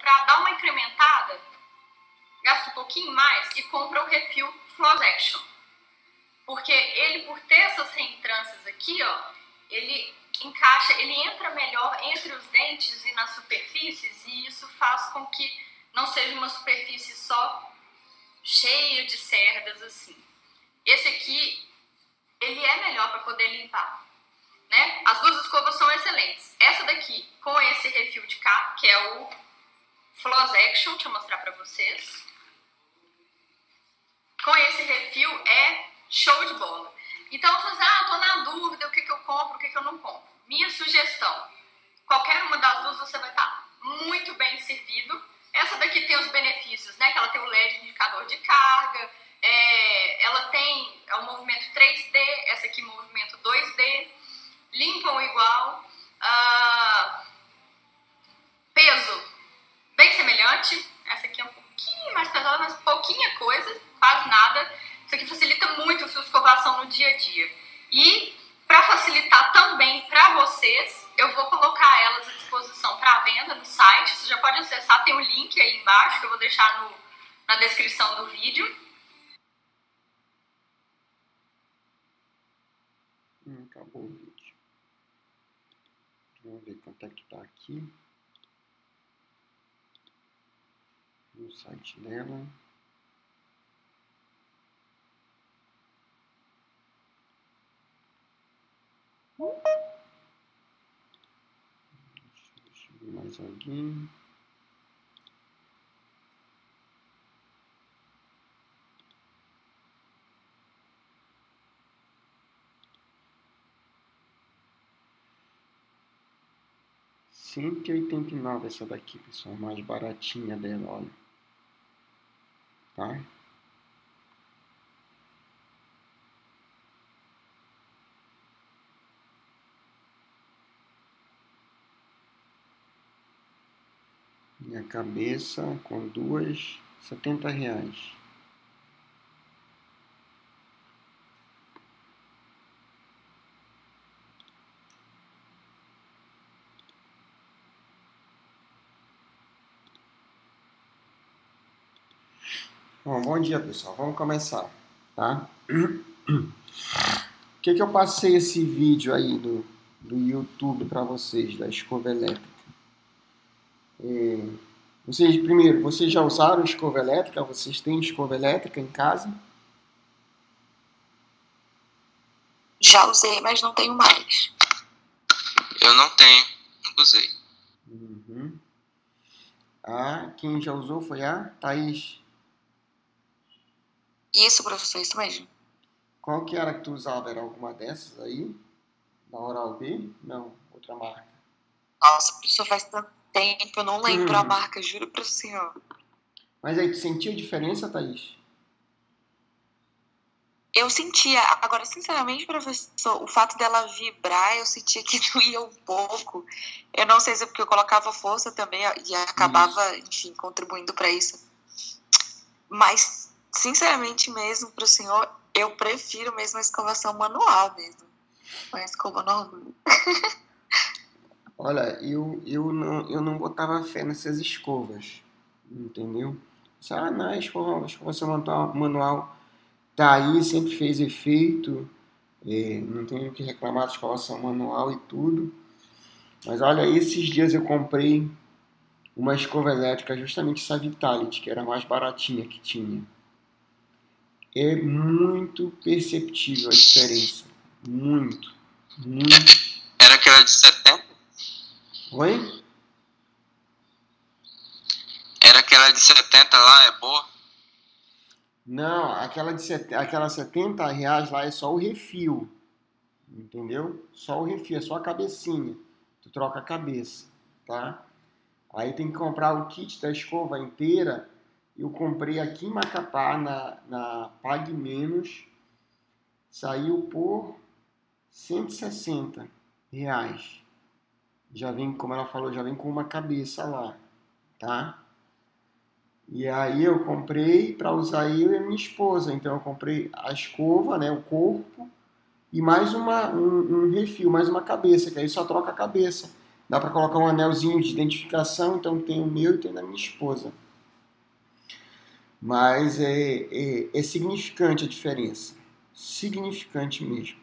para dar uma incrementada, gasta um pouquinho mais e compra o refil Floss Action. Porque ele, por ter essas reentrâncias aqui, ó, ele encaixa, ele entra melhor entre os dentes e nas superfícies, e isso faz com que não seja uma superfície só cheia de cerdas assim. Esse aqui, ele é melhor para poder limpar, né? As duas escovas são excelentes. Essa daqui, com esse refil de cá, que é o Floss Action, deixa eu mostrar para vocês. Com esse refil é show de bola. Então, você tô na dúvida, o que eu compro, o que eu não compro. Minha sugestão, qualquer uma das duas você vai estar muito bem servido. Essa daqui tem os benefícios, né? Que ela tem o LED indicador de carga, ela tem o movimento 3D, essa aqui movimento 2D, limpam igual, peso bem semelhante, essa aqui é um pouquinho mais pesada, mas pouquinha coisa, quase nada. Isso aqui facilita muito a sua escovação no dia a dia. E para facilitar também para vocês, eu vou colocar elas à disposição para venda no site. Você já pode acessar, tem um link aí embaixo que eu vou deixar na descrição do vídeo. Acabou o vídeo. Vamos ver quanto é que tá aqui. No site dela. Deixa eu ver mais alguém. R$189 essa daqui, pessoal, mais baratinha dela, olha. Tá? Minha cabeça com duas, R$70. Bom dia, pessoal. Vamos começar, tá? Por que eu passei esse vídeo aí do YouTube para vocês, da escova elétrica? Primeiro, vocês já usaram escova elétrica? Vocês têm escova elétrica em casa? Já usei, mas não tenho mais. Eu não tenho, nunca usei. Quem já usou foi a Thaís. Isso, professor, isso mesmo. Qual que era que tu usava? Era alguma dessas aí? Da Oral-B? Não, outra marca. Nossa, professor, faz tanto tempo, eu não lembro a marca, juro pro senhor. Mas aí, tu sentia diferença, Thaís? Eu sentia. Agora, sinceramente, professor, o fato dela vibrar, eu sentia que doía um pouco. Eu não sei se é porque eu colocava força também e acabava, enfim, contribuindo para isso. Mas, sinceramente mesmo, pro senhor, eu prefiro mesmo a escovação manual mesmo. A escova normal. Olha, eu não botava fé nessas escovas, entendeu? Não, a escovação manual tá aí, sempre fez efeito, não tenho o que reclamar de escovação manual e tudo. Mas olha, esses dias eu comprei uma escova elétrica, justamente essa Vitality, que era a mais baratinha que tinha. É muito perceptível a diferença, muito. Era aquela de 70? Oi? Era aquela de 70 lá, é boa? Não, aquela R$70 lá é só o refil, entendeu? Só o refil, é só a cabecinha. Tu troca a cabeça, tá? Aí tem que comprar o kit da escova inteira. Eu comprei aqui em Macapá, na Pague Menos. Saiu por R$160. Já vem, como ela falou, já vem com uma cabeça lá, tá? E aí eu comprei para usar eu e a minha esposa. Então eu comprei a escova, né, o corpo, e mais um refil, mais uma cabeça, que aí só troca a cabeça. Dá para colocar um anelzinho de identificação, então tem o meu e tem o da minha esposa. Mas é significante a diferença. Significante mesmo.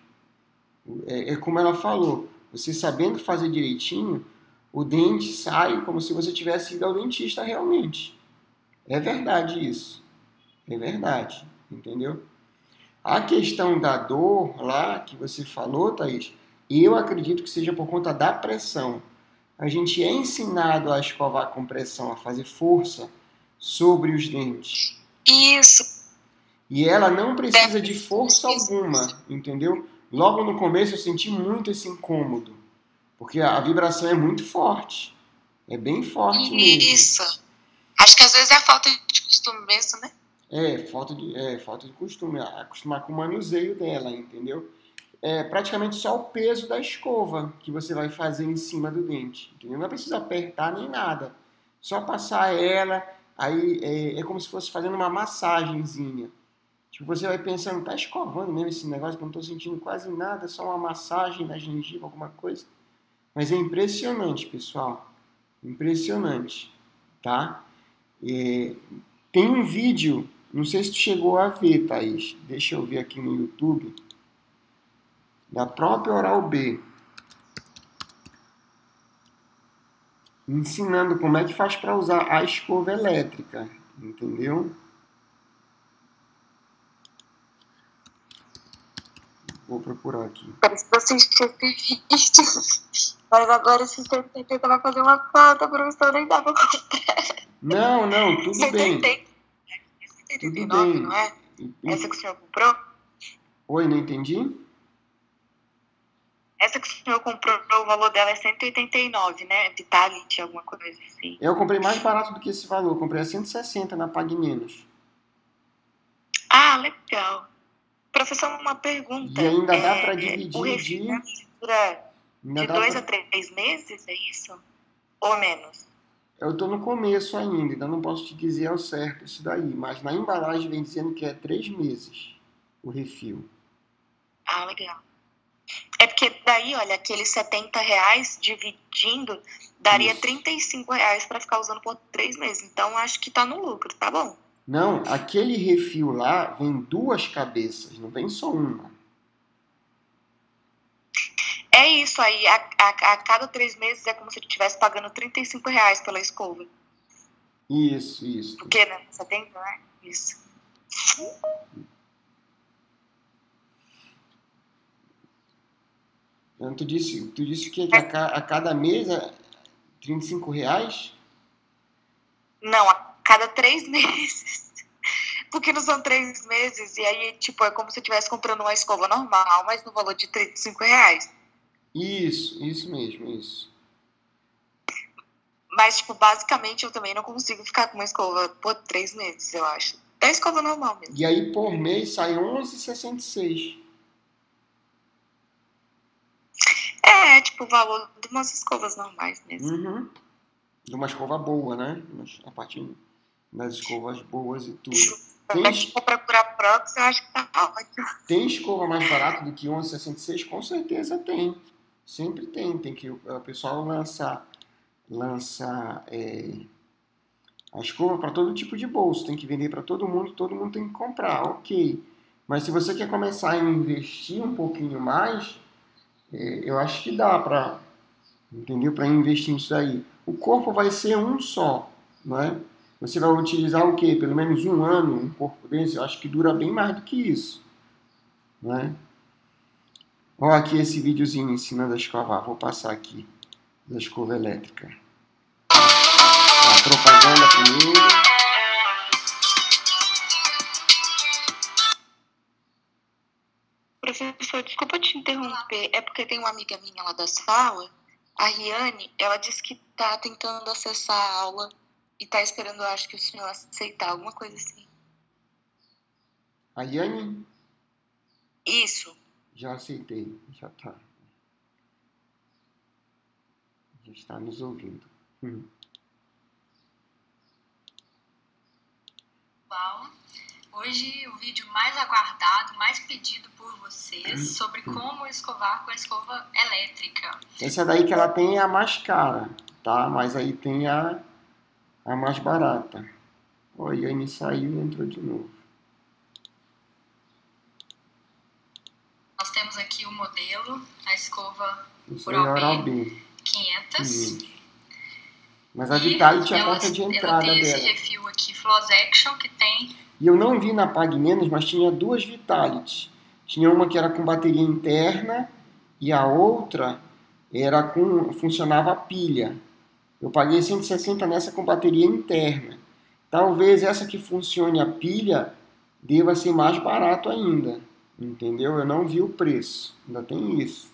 É como ela falou, você sabendo fazer direitinho, o dente sai como se você tivesse ido ao dentista realmente. É verdade isso. É verdade, entendeu? A questão da dor lá que você falou, Thaís, eu acredito que seja por conta da pressão. A gente é ensinado a escovar com pressão, a fazer força sobre os dentes. Isso. E ela não precisa de força alguma, entendeu? Logo no começo eu senti muito esse incômodo, porque a vibração é muito forte. É bem forte mesmo. Isso. Acho que às vezes é a falta de costume mesmo, né? Falta de costume, acostumar com o manuseio dela, entendeu? É praticamente só o peso da escova que você vai fazer em cima do dente, entendeu? Não precisa apertar nem nada. Só passar ela, aí é como se fosse fazendo uma massagenzinha. Tipo, você vai pensando, tá escovando mesmo esse negócio que eu não tô sentindo quase nada, só uma massagem na gengiva, alguma coisa. Mas é impressionante, pessoal. Impressionante, tá? Tem um vídeo, não sei se tu chegou a ver, Thaís. Deixa eu ver aqui no YouTube. Da própria Oral-B. Ensinando como é que faz para usar a escova elétrica. Entendeu? Vou procurar aqui. Parece que você tinha visto. Mas agora esse 180 vai fazer uma falta, professor, nem dá pra comprar. Não, tudo bem. 189, não é? Essa que o senhor comprou? Oi, não entendi? Essa que o senhor comprou, o valor dela é 189, né? Vitality, alguma coisa assim. Eu comprei mais barato do que esse valor. Eu comprei a 160 na Pague Menos. Ah, legal. Professor, uma pergunta. E ainda dá para dividir o refrigerante dura de 2 a 3 meses, é isso? Ou menos? Eu estou no começo ainda não posso te dizer ao certo isso daí. Mas na embalagem vem dizendo que é 3 meses o refil. Ah, legal. É porque daí, olha, aqueles R$70 dividindo daria R$35 para ficar usando por 3 meses. Então, acho que tá no lucro, tá bom? Não, aquele refil lá vem 2 cabeças, não vem só uma. É isso aí, a cada 3 meses é como se ele estivesse pagando R$35 pela escova. Isso. O que, né? 70, né? Isso. Então, tu disse que a cada mês é R$35? Não, a cada 3 meses. Porque não são 3 meses, e aí, tipo, é como se eu estivesse comprando uma escova normal, mas no valor de R$35. Isso mesmo, isso. Mas, tipo, basicamente eu também não consigo ficar com uma escova por 3 meses, eu acho. É a escova normal mesmo. E aí, por mês, sai R$11,66. É, tipo, o valor de umas escovas normais mesmo. Uhum. De uma escova boa, né? A partir das escovas boas e tudo. Se for procurar Prox, eu acho que tá ótimo. Tem escova mais barata do que R$11,66? Com certeza tem. Sempre tem. Tem que o pessoal lança a escova para todo tipo de bolso. Tem que vender para todo mundo tem que comprar. Ok. Mas se você quer começar a investir um pouquinho mais, eu acho que dá para, entendeu? Para investir nisso aí. O corpo vai ser um só, não é? Você vai utilizar o quê? Pelo menos 1 ano, um corpo desse? Eu acho que dura bem mais do que isso, não é? Olha aqui esse videozinho ensinando a escovar. Vou passar aqui da escova elétrica. A propaganda primeiro. Professor, desculpa te interromper. É porque tem uma amiga minha lá da sala, a Riane, ela disse que tá tentando acessar a aula e tá esperando, eu acho, que o senhor aceitar, alguma coisa assim. A Yane? Isso. Já aceitei, já tá. Já está nos ouvindo. Hoje o vídeo mais aguardado, mais pedido por vocês sobre como escovar com a escova elétrica. Essa daí que ela tem é a mais cara, tá? Mas aí tem a mais barata. Olha, aí saiu e entrou de novo. Nós temos aqui o modelo, a escova Isso aí é Oral-B 500. Mas a Vitality é a porta de Ela entrada tem esse dela. refil aqui, Floss Action, que tem... E eu não vi na Pague Menos, mas tinha duas Vitality. Tinha uma que era com bateria interna e a outra era funcionava a pilha. Eu paguei 160 nessa com bateria interna. Talvez essa que funcione a pilha deva ser mais barato ainda. Entendeu? Eu não vi o preço. Ainda tem isso.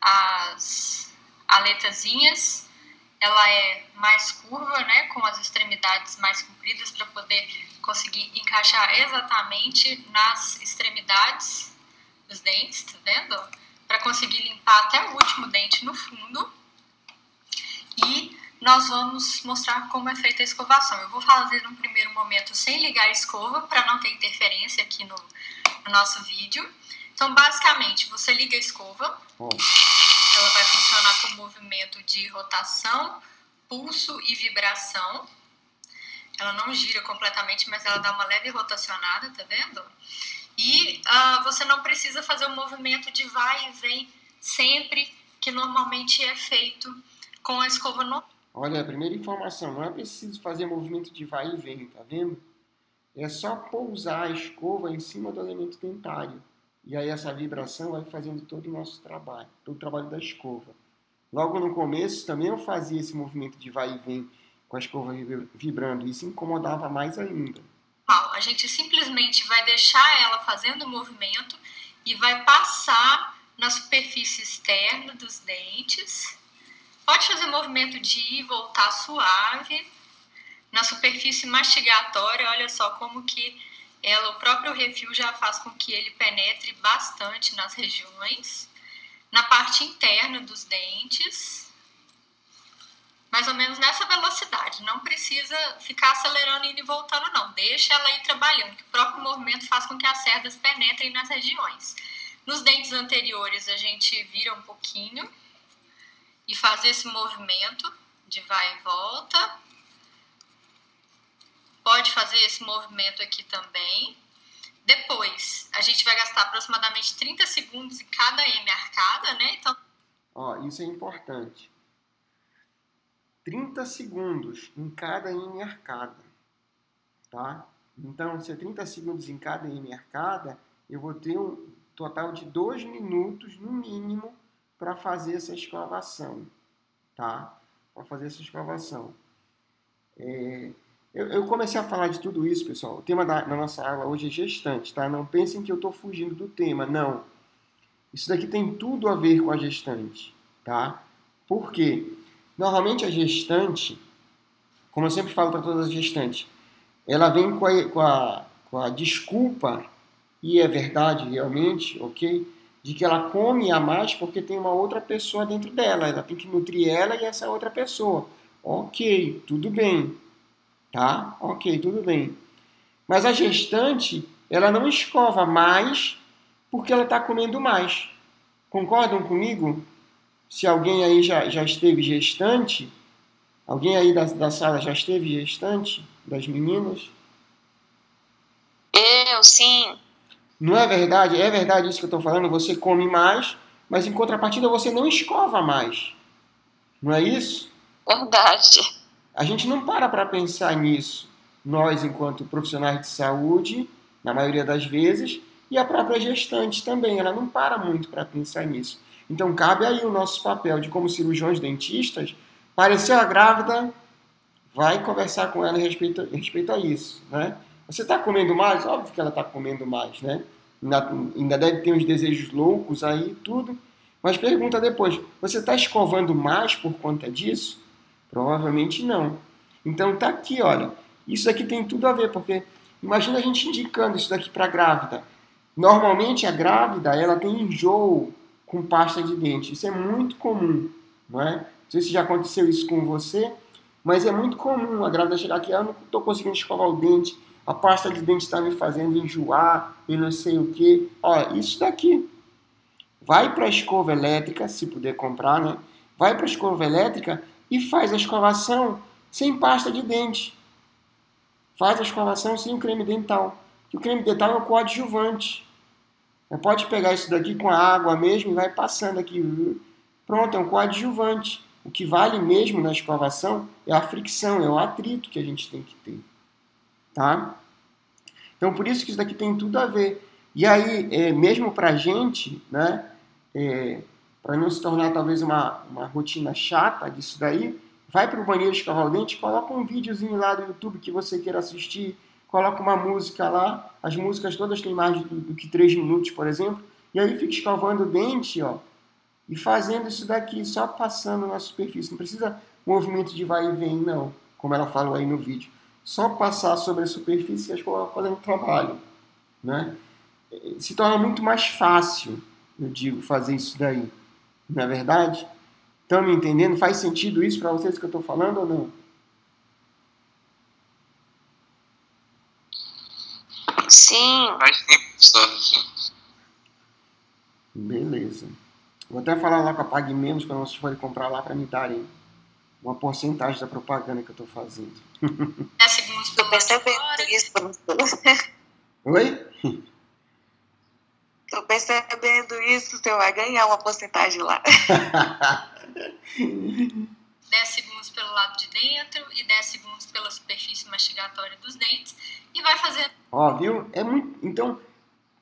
As aletazinhas, ela é mais curva, né, com as extremidades mais compridas para poder conseguir encaixar exatamente nas extremidades dos dentes, tá vendo? Para conseguir limpar até o último dente no fundo. E nós vamos mostrar como é feita a escovação. Eu vou fazer num primeiro momento sem ligar a escova, para não ter interferência aqui no nosso vídeo. Então, basicamente, você liga a escova. Ela vai funcionar com movimento de rotação, pulso e vibração. Ela não gira completamente, mas ela dá uma leve rotacionada, tá vendo? E você não precisa fazer o movimento de vai e vem sempre, que normalmente é feito com a escova normal. Olha, a primeira informação, não é preciso fazer movimento de vai e vem, tá vendo? É só pousar a escova em cima do elemento dentário. E aí essa vibração vai fazendo todo o nosso trabalho, todo o trabalho da escova. Logo no começo também eu fazia esse movimento de vai e vem com a escova vibrando, e isso incomodava mais ainda. A gente simplesmente vai deixar ela fazendo o movimento e vai passar na superfície externa dos dentes. Pode fazer movimento de ir e voltar suave. Na superfície mastigatória, olha só como que o próprio refil já faz com que ele penetre bastante nas regiões. Na parte interna dos dentes, mais ou menos nessa velocidade. Não precisa ficar acelerando, indo e voltando, não. Deixa ela ir trabalhando, que o próprio movimento faz com que as cerdas penetrem nas regiões. Nos dentes anteriores, a gente vira um pouquinho e faz esse movimento de vai e volta. Pode fazer esse movimento aqui também. Depois, a gente vai gastar aproximadamente 30 segundos em cada M arcada, né? Então... isso é importante. 30 segundos em cada M arcada, tá? Então, se é 30 segundos em cada M arcada, eu vou ter um total de 2 minutos, no mínimo, para fazer essa escovação, tá? Para fazer essa escovação. Eu comecei a falar de tudo isso, pessoal. O tema da nossa aula hoje é gestante, tá? Não pensem que eu estou fugindo do tema, não. Isso daqui tem tudo a ver com a gestante, tá? Por quê? Normalmente a gestante, como eu sempre falo para todas as gestantes, ela vem com a desculpa, e é verdade realmente, ok? De que ela come a mais porque tem uma outra pessoa dentro dela. Ela tem que nutrir ela e essa outra pessoa. Ok, tudo bem. Tá? Ok, tudo bem. Mas a gestante, ela não escova mais porque ela está comendo mais. Concordam comigo? Se alguém aí já esteve gestante, alguém aí da sala já esteve gestante, das meninas? Eu, sim. Não é verdade? É verdade isso que eu estou falando? Você come mais, mas em contrapartida você não escova mais. Não é isso? Verdade. A gente não para pensar nisso. Nós, enquanto profissionais de saúde, na maioria das vezes, e a própria gestante também, ela não para muito para pensar nisso. Então, cabe aí o nosso papel de, como cirurgiões dentistas, pareceu a grávida, vai conversar com ela respeito a isso, né? Você está comendo mais? Óbvio que ela está comendo mais, né? Ainda deve ter uns desejos loucos aí, tudo. Mas pergunta depois, você está escovando mais por conta disso? Provavelmente não. Então tá aqui, olha. Isso aqui tem tudo a ver, porque imagina a gente indicando isso daqui para a grávida. Normalmente a grávida, ela tem enjoo com pasta de dente. Isso é muito comum, não é? Não sei se já aconteceu isso com você, Mas é muito comum a grávida chegar aqui, eu não estou conseguindo escovar o dente, a pasta de dente está me fazendo enjoar, e não sei o que. Ó, isso daqui. Vai para a escova elétrica, se puder comprar, né? Vai para a escova elétrica e faz a escovação sem pasta de dente. Faz a escovação sem creme dental. O creme dental é o coadjuvante. Você pode pegar isso daqui com a água mesmo e vai passando aqui. Pronto, é um coadjuvante. O que vale mesmo na escovação é a fricção, é o atrito que a gente tem que ter. Tá? Então, por isso que isso daqui tem tudo a ver. E aí, mesmo pra gente, né? Para não se tornar talvez uma rotina chata disso daí, vai para o banheiro escovar o dente, coloca um videozinho lá do YouTube que você queira assistir, coloca uma música lá, as músicas todas têm mais do que 3 minutos, por exemplo, e aí fica escovando o dente, ó, e fazendo isso daqui, só passando na superfície. Não precisa movimento de vai e vem, não, como ela falou aí no vídeo. Só passar sobre a superfície e a escova fazendo o trabalho, né? Se torna muito mais fácil, eu digo, fazer isso daí. Não é verdade? Estão me entendendo? Faz sentido isso para vocês que eu estou falando ou não? Sim. Faz tempo, professor. Beleza. Vou até falar lá com a Pague Menos quando vocês forem comprar lá para me darem uma porcentagem da propaganda que eu estou fazendo. Estou percebendo isso, professor. Oi? Tô percebendo isso, você vai ganhar uma porcentagem lá. 10 segundos pelo lado de dentro e 10 segundos pela superfície mastigatória dos dentes. E vai fazer... Ó, viu? É muito... Então,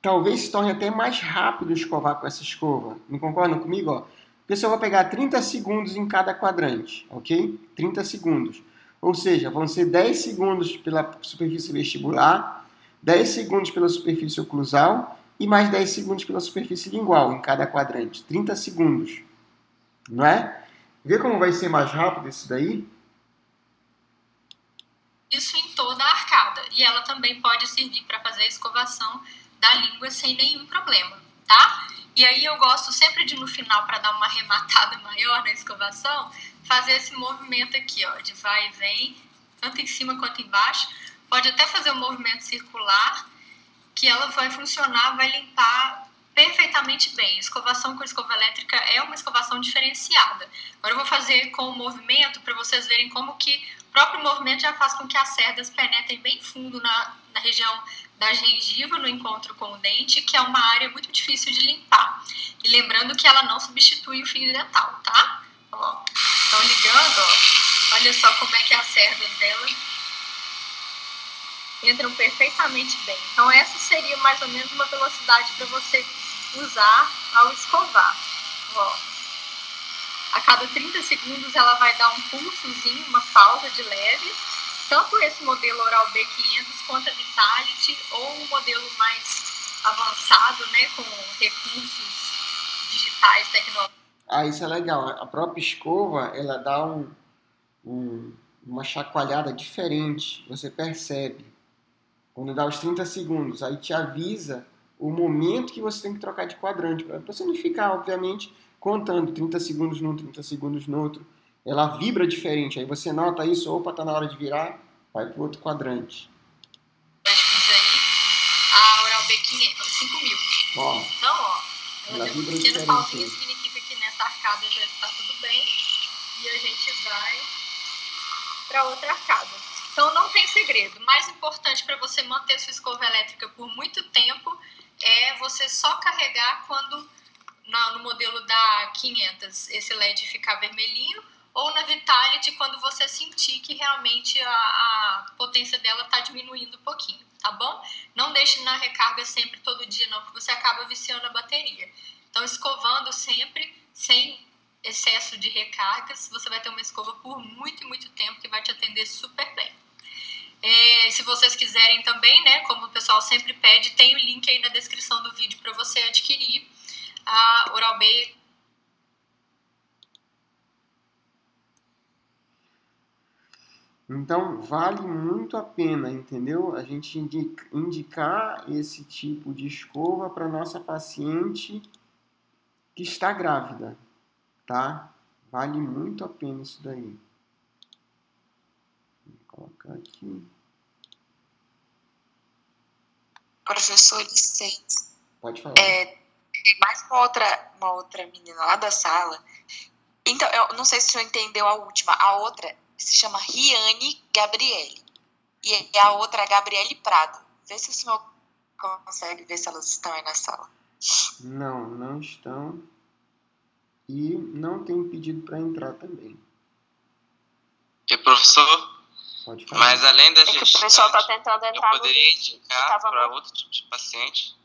talvez se torne até mais rápido escovar com essa escova. Não concordam comigo? Ó? Porque se eu vou pegar 30 segundos em cada quadrante, ok? 30 segundos. Ou seja, vão ser 10 segundos pela superfície vestibular, 10 segundos pela superfície oclusal e mais 10 segundos pela superfície lingual em cada quadrante. 30 segundos. Não é? Vê como vai ser mais rápido isso daí? Isso em toda a arcada. E ela também pode servir para fazer a escovação da língua sem nenhum problema, tá? E aí eu gosto sempre de, no final, para dar uma arrematada maior na escovação, fazer esse movimento aqui, ó, de vai e vem, tanto em cima quanto embaixo. Pode até fazer um movimento circular, que ela vai funcionar, vai limpar perfeitamente bem. Escovação com escova elétrica é uma escovação diferenciada. Agora eu vou fazer com o movimento para vocês verem como que o próprio movimento já faz com que as cerdas penetrem bem fundo na região da gengiva, no encontro com o dente, que é uma área muito difícil de limpar. E lembrando que ela não substitui o fio dental, tá? Ó, estão ligando, ó. Olha só como é que as cerdas dela entram perfeitamente bem. Então essa seria mais ou menos uma velocidade para você usar ao escovar. Ó, a cada 30 segundos ela vai dar um pulsozinho, uma pausa de leve. Tanto esse modelo Oral-B 500 quanto a Vitality, ou um modelo mais avançado, né, com recursos digitais tecnológicos. Ah, isso é legal. A própria escova, ela dá uma chacoalhada diferente. Você percebe. Quando dá os 30 segundos, aí te avisa o momento que você tem que trocar de quadrante. Para você não ficar, obviamente, contando 30 segundos num, 30 segundos no outro. Ela vibra diferente. Aí você nota isso, opa, tá na hora de virar, vai pro outro quadrante. A Oral-B 5000. Ó, então, ó, ela deu uma pequena pausinha, aí. significa que nessa arcada já está tudo bem. E a gente vai para outra arcada. Então não tem segredo. O mais importante para você manter sua escova elétrica por muito tempo é você só carregar quando no modelo da 500 esse LED ficar vermelhinho, ou na Vitality quando você sentir que realmente a potência dela está diminuindo um pouquinho, tá bom? Não deixe na recarga sempre, todo dia não, porque você acaba viciando a bateria. Então escovando sempre, sem excesso de recargas, você vai ter uma escova por muito e muito tempo que vai te atender super bem. Se vocês quiserem também, né, como o pessoal sempre pede, tem o link aí na descrição do vídeo para você adquirir a Oral-B. Então, vale muito a pena, entendeu? A gente indicar esse tipo de escova para nossa paciente que está grávida, tá? Vale muito a pena isso daí. colocar aqui. Professor, licença. Pode falar. Tem mais uma outra menina lá da sala. Então, eu não sei se o senhor entendeu a última. A outra se chama Riane Gabriele. E a outra é Gabriele Prado. Vê se o senhor consegue ver se elas estão aí na sala. Não estão. E não tem pedido para entrar também. E professor, Pode falar. mas além da É que o gestante, pessoal tá tentando eu entrar no poderia link que indicar tava para no... outro tipo de paciente?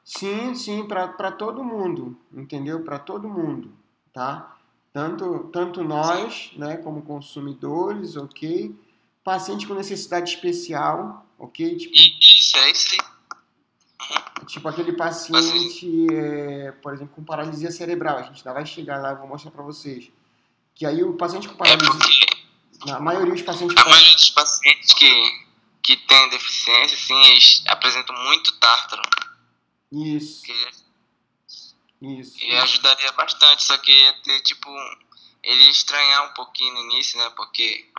Sim, para todo mundo, entendeu? Para todo mundo, tá? Tanto nós, né, como consumidores, ok? Paciente com necessidade especial, ok? Isso, é isso aí. Tipo aquele paciente, por exemplo, com paralisia cerebral. A gente ainda vai chegar lá, eu vou mostrar para vocês. Que aí o paciente com É paralisia... porque Na maioria dos pacientes... a maioria dos pacientes que tem deficiência, assim, eles apresentam muito tártaro. Isso. E ajudaria bastante, só que ia ter, tipo, ele estranhar um pouquinho no início, né? Porque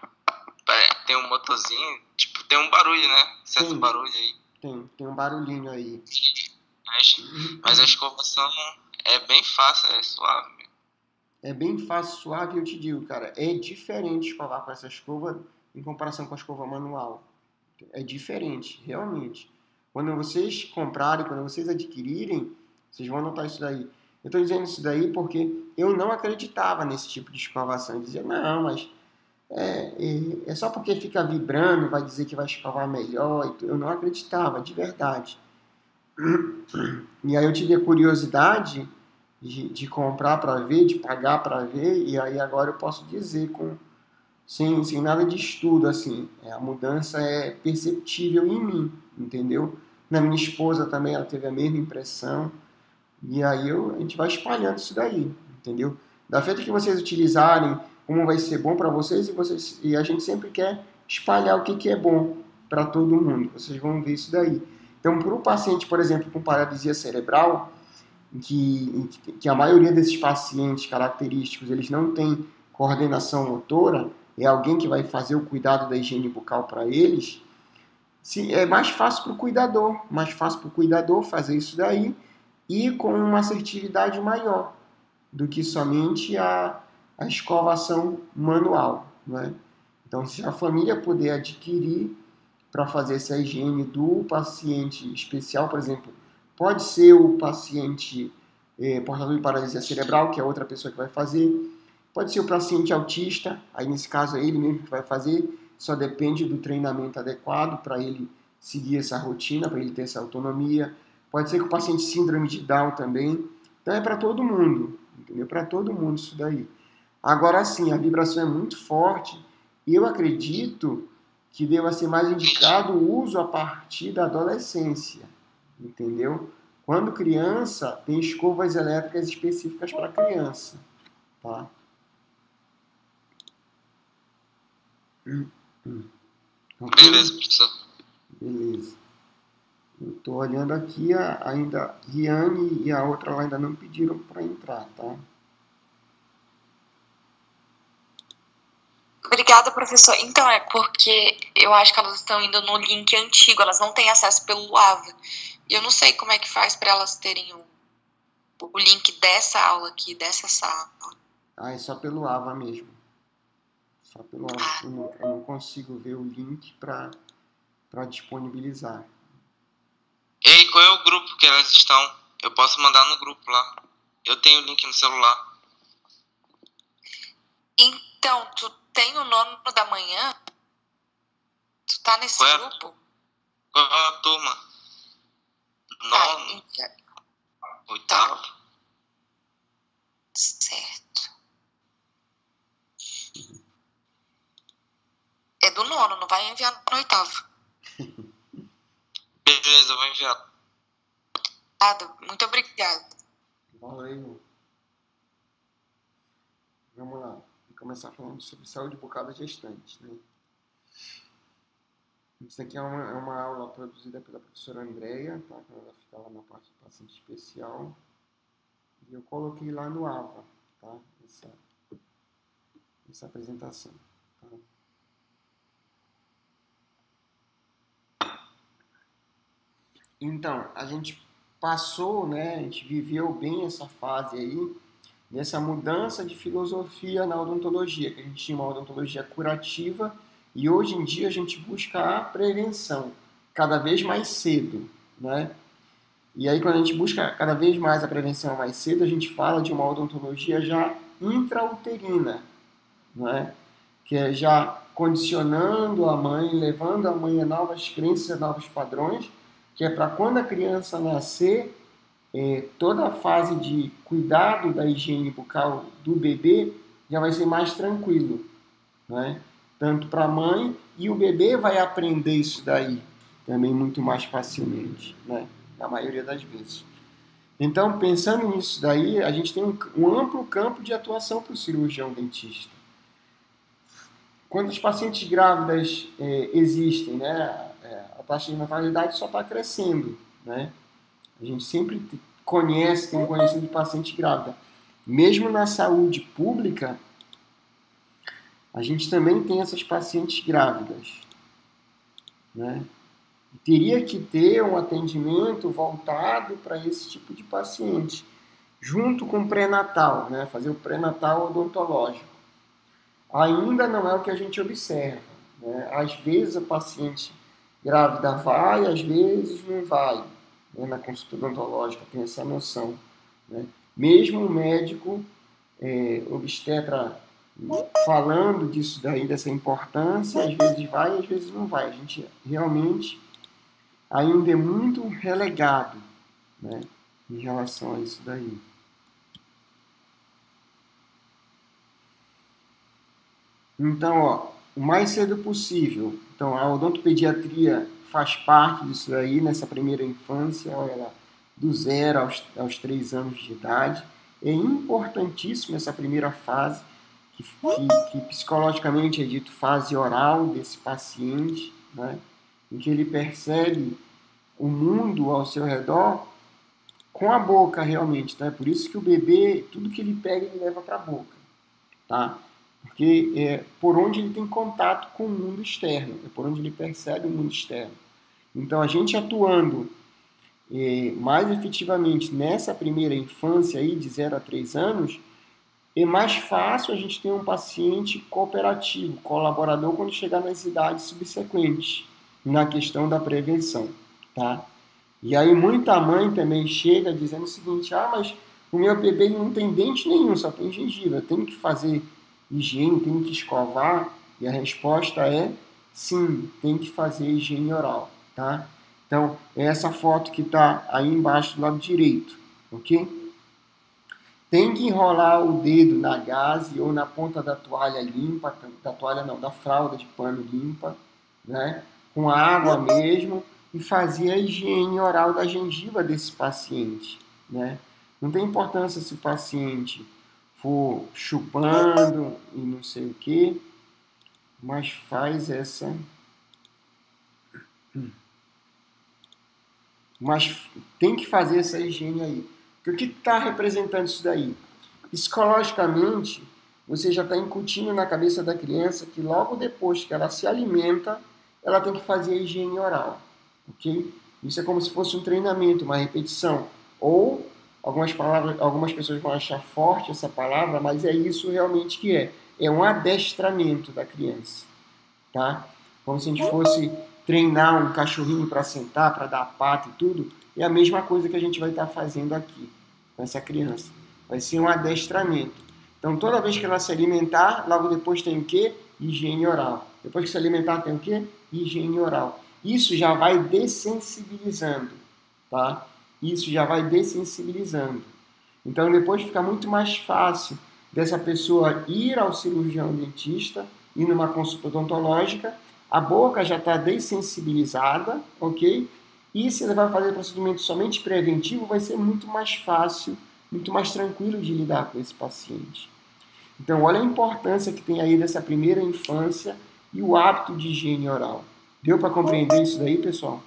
tem um motorzinho, tipo, tem um barulho, né? Certo Tem. barulho aí. Tem um barulhinho aí. Mas a escovação é bem fácil, é suave. É bem fácil, suave, eu te digo, cara. É diferente escovar com essa escova em comparação com a escova manual. É diferente, realmente. Quando vocês comprarem, quando vocês adquirirem, vocês vão notar isso daí. Eu estou dizendo isso daí porque eu não acreditava nesse tipo de escovação. Eu dizia, não, mas é só porque fica vibrando, vai dizer que vai escovar melhor. Eu não acreditava, de verdade. E aí eu tive a curiosidade de comprar para ver, de pagar para ver, e aí agora eu posso dizer sem nada de estudo, assim, a mudança é perceptível em mim, entendeu? Na minha esposa também, ela teve a mesma impressão, e aí a gente vai espalhando isso daí, entendeu? Da feita que vocês utilizarem, como vai ser bom para vocês, e a gente sempre quer espalhar o que é bom para todo mundo, vocês vão ver isso daí. Então, para o paciente, por exemplo, com paralisia cerebral, que a maioria desses pacientes característicos, eles não têm coordenação motora, é alguém que vai fazer o cuidado da higiene bucal para eles, é mais fácil para o cuidador fazer isso daí e com uma assertividade maior do que somente a escovação manual, né? Então, se a família puder adquirir para fazer essa higiene do paciente especial, por exemplo, pode ser o paciente portador de paralisia cerebral, que é outra pessoa que vai fazer, pode ser o paciente autista, aí nesse caso é ele mesmo que vai fazer, só depende do treinamento adequado para ele seguir essa rotina, para ele ter essa autonomia, pode ser que o paciente síndrome de Down também, então é para todo mundo, entendeu? Para todo mundo isso daí. Agora sim, a vibração é muito forte e eu acredito que deva ser mais indicado o uso a partir da adolescência, entendeu? Quando criança, tem escovas elétricas específicas para criança, tá? Okay? Beleza, professor. Beleza. Eu tô olhando aqui, ainda Riane e a outra lá ainda não pediram para entrar, tá? Obrigada, professor. Então, é porque eu acho que elas estão indo no link antigo, elas não têm acesso pelo AVA. E eu não sei como é que faz para elas terem o link dessa aula aqui, dessa sala. Ah, é só pelo AVA mesmo. Só pelo AVA. Eu não consigo ver o link para disponibilizar. Ei, qual é o grupo que elas estão? Eu posso mandar no grupo lá. Eu tenho o link no celular. Então, tu tem o 9º da manhã? Tu tá nesse grupo? Qual é a turma? 9º? 8º? Tá. Certo. É do 9º, não vai enviar no 8º. Beleza, eu vou enviar. Nada, muito obrigada. Valeu. Vamos lá. Vou começar falando sobre saúde bucal da gestante, né? Isso aqui é uma aula produzida pela professora Andréia, tá? Ela fica lá na parte do paciente especial. E eu coloquei lá no AVA, tá? Essa apresentação, tá? Então, a gente passou, né, a gente viveu bem essa fase aí, dessa mudança de filosofia na odontologia, que a gente tinha uma odontologia curativa e hoje em dia a gente busca a prevenção, cada vez mais cedo, né? E aí, quando a gente busca cada vez mais a prevenção mais cedo, a gente fala de uma odontologia já intrauterina, né? Que é já condicionando a mãe, levando a mãe a novas crenças, a novos padrões, que é para quando a criança nascer, toda a fase de cuidado da higiene bucal do bebê já vai ser mais tranquilo, né? Tanto para a mãe, e o bebê vai aprender isso daí também muito mais facilmente, né? Na maioria das vezes. Então, pensando nisso daí, a gente tem um amplo campo de atuação para o cirurgião dentista. Quando as pacientes grávidas existem, né, a taxa de natalidade só está crescendo, né? A gente sempre conhece, tem conhecido de paciente grávida. Mesmo na saúde pública, a gente também tem essas pacientes grávidas, né? E teria que ter um atendimento voltado para esse tipo de paciente, junto com o pré-natal, né? Fazer o pré-natal odontológico. Ainda não é o que a gente observa, né? Às vezes a paciente grávida vai, às vezes não vai, né? Na consulta odontológica tem essa noção, né? Mesmo o médico obstetra falando disso daí, dessa importância, às vezes vai, às vezes não vai. A gente realmente ainda é muito relegado, né, em relação a isso daí. Então, ó, o mais cedo possível. Então, a odontopediatria faz parte disso aí, nessa primeira infância, olha lá, do 0 aos 3 anos de idade. É importantíssima essa primeira fase, que psicologicamente é dito fase oral desse paciente, né, em que ele percebe o mundo ao seu redor com a boca realmente, tá? Por isso que o bebê, tudo que ele pega, ele leva para a boca, tá? Porque é por onde ele tem contato com o mundo externo, é por onde ele percebe o mundo externo. Então, a gente atuando mais efetivamente nessa primeira infância aí, de 0 a 3 anos, é mais fácil a gente ter um paciente cooperativo, colaborador, quando chegar nas idades subsequentes, na questão da prevenção, tá? E aí muita mãe também chega dizendo o seguinte, mas o meu bebê não tem dente nenhum, só tem gengiva, tem que fazer higiene, tem que escovar? E a resposta é sim, tem que fazer higiene oral, tá? Então, é essa foto que está aí embaixo do lado direito, ok? Tem que enrolar o dedo na gaze ou na ponta da toalha limpa, da toalha não, da fralda de pano limpa, né? Com água mesmo, e fazer a higiene oral da gengiva desse paciente, né? Não tem importância se o paciente for chupando e não sei o que, mas faz essa... Mas tem que fazer essa higiene aí. Porque o que está representando isso daí? Psicologicamente, você já está incutindo na cabeça da criança que logo depois que ela se alimenta, ela tem que fazer a higiene oral, ok? Isso é como se fosse um treinamento, uma repetição. Ou, algumas pessoas vão achar forte essa palavra, mas é isso realmente que é. É um adestramento da criança, tá? Como se a gente fosse treinar um cachorrinho para sentar, para dar a pata e tudo, é a mesma coisa que a gente vai estar fazendo aqui com essa criança. Vai ser um adestramento. Então, toda vez que ela se alimentar, logo depois tem o quê? Higiene oral. Depois que se alimentar, tem o quê? Higiene oral. Isso já vai dessensibilizando, tá? Isso já vai dessensibilizando. Então, depois fica muito mais fácil dessa pessoa ir ao cirurgião dentista, ir numa consulta odontológica, a boca já está dessensibilizada, ok? E se ele vai fazer procedimento somente preventivo, vai ser muito mais fácil, muito mais tranquilo de lidar com esse paciente. Então, olha a importância que tem aí dessa primeira infância e o hábito de higiene oral. Deu para compreender isso daí, pessoal?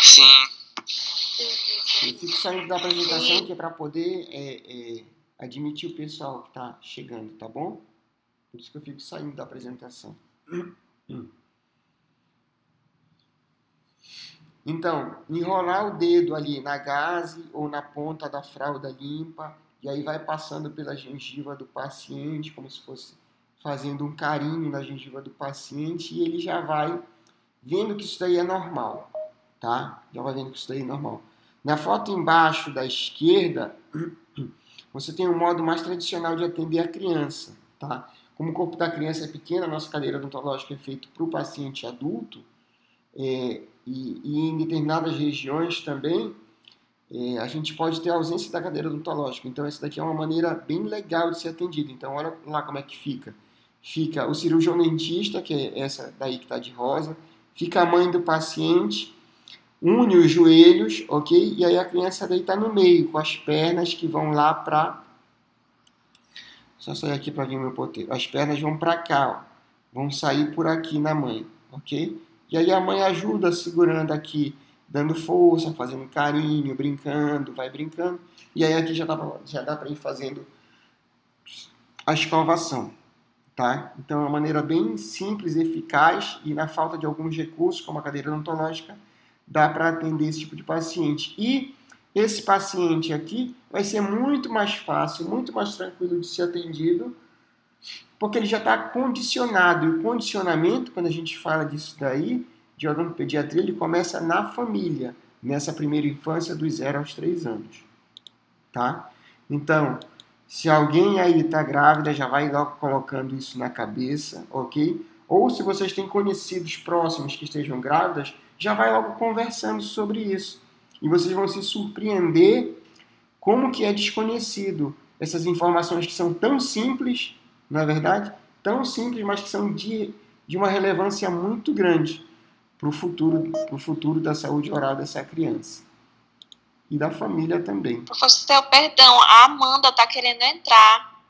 Sim. Eu fico saindo da apresentação que é para poder admitir o pessoal que está chegando, tá bom? Por isso que eu fico saindo da apresentação. Então, enrolar o dedo ali na gaze ou na ponta da fralda limpa, e aí vai passando pela gengiva do paciente, como se fosse fazendo um carinho na gengiva do paciente, e ele já vai vendo que isso daí é normal, tá? Já vai vendo que isso daí é normal. Na foto embaixo da esquerda, você tem um modo mais tradicional de atender a criança, tá? Como o corpo da criança é pequeno, a nossa cadeira odontológica é feita para o paciente adulto, e em determinadas regiões também, a gente pode ter a ausência da cadeira odontológica. Então, essa daqui é uma maneira bem legal de ser atendido. Então, olha lá como é que fica. Fica o cirurgião dentista, que é essa daí que está de rosa, fica a mãe do paciente, une os joelhos, ok? E aí a criança daí está no meio, com as pernas que vão lá para... Só sair aqui para ver o meu ponteiro. As pernas vão para cá, ó. Vão sair por aqui na mãe, ok? E aí a mãe ajuda segurando aqui, dando força, fazendo carinho, brincando, vai brincando. E aí aqui já dá para ir fazendo a escovação, tá? Então é uma maneira bem simples, eficaz, e na falta de alguns recursos, como a cadeira odontológica, dá para atender esse tipo de paciente. E esse paciente aqui vai ser muito mais fácil, muito mais tranquilo de ser atendido, porque ele já está condicionado. E o condicionamento, quando a gente fala disso daí, de odontopediatria, ele começa na família, nessa primeira infância, dos 0 aos 3 anos. Tá? Então, se alguém aí está grávida, já vai logo colocando isso na cabeça, ok? Ou se vocês têm conhecidos próximos que estejam grávidas, já vai logo conversando sobre isso. E vocês vão se surpreender como que é desconhecido essas informações que são tão simples, não é verdade? Tão simples, mas que são de uma relevância muito grande para o futuro da saúde oral dessa criança. E da família também. Professor, perdão, a Amanda está querendo entrar.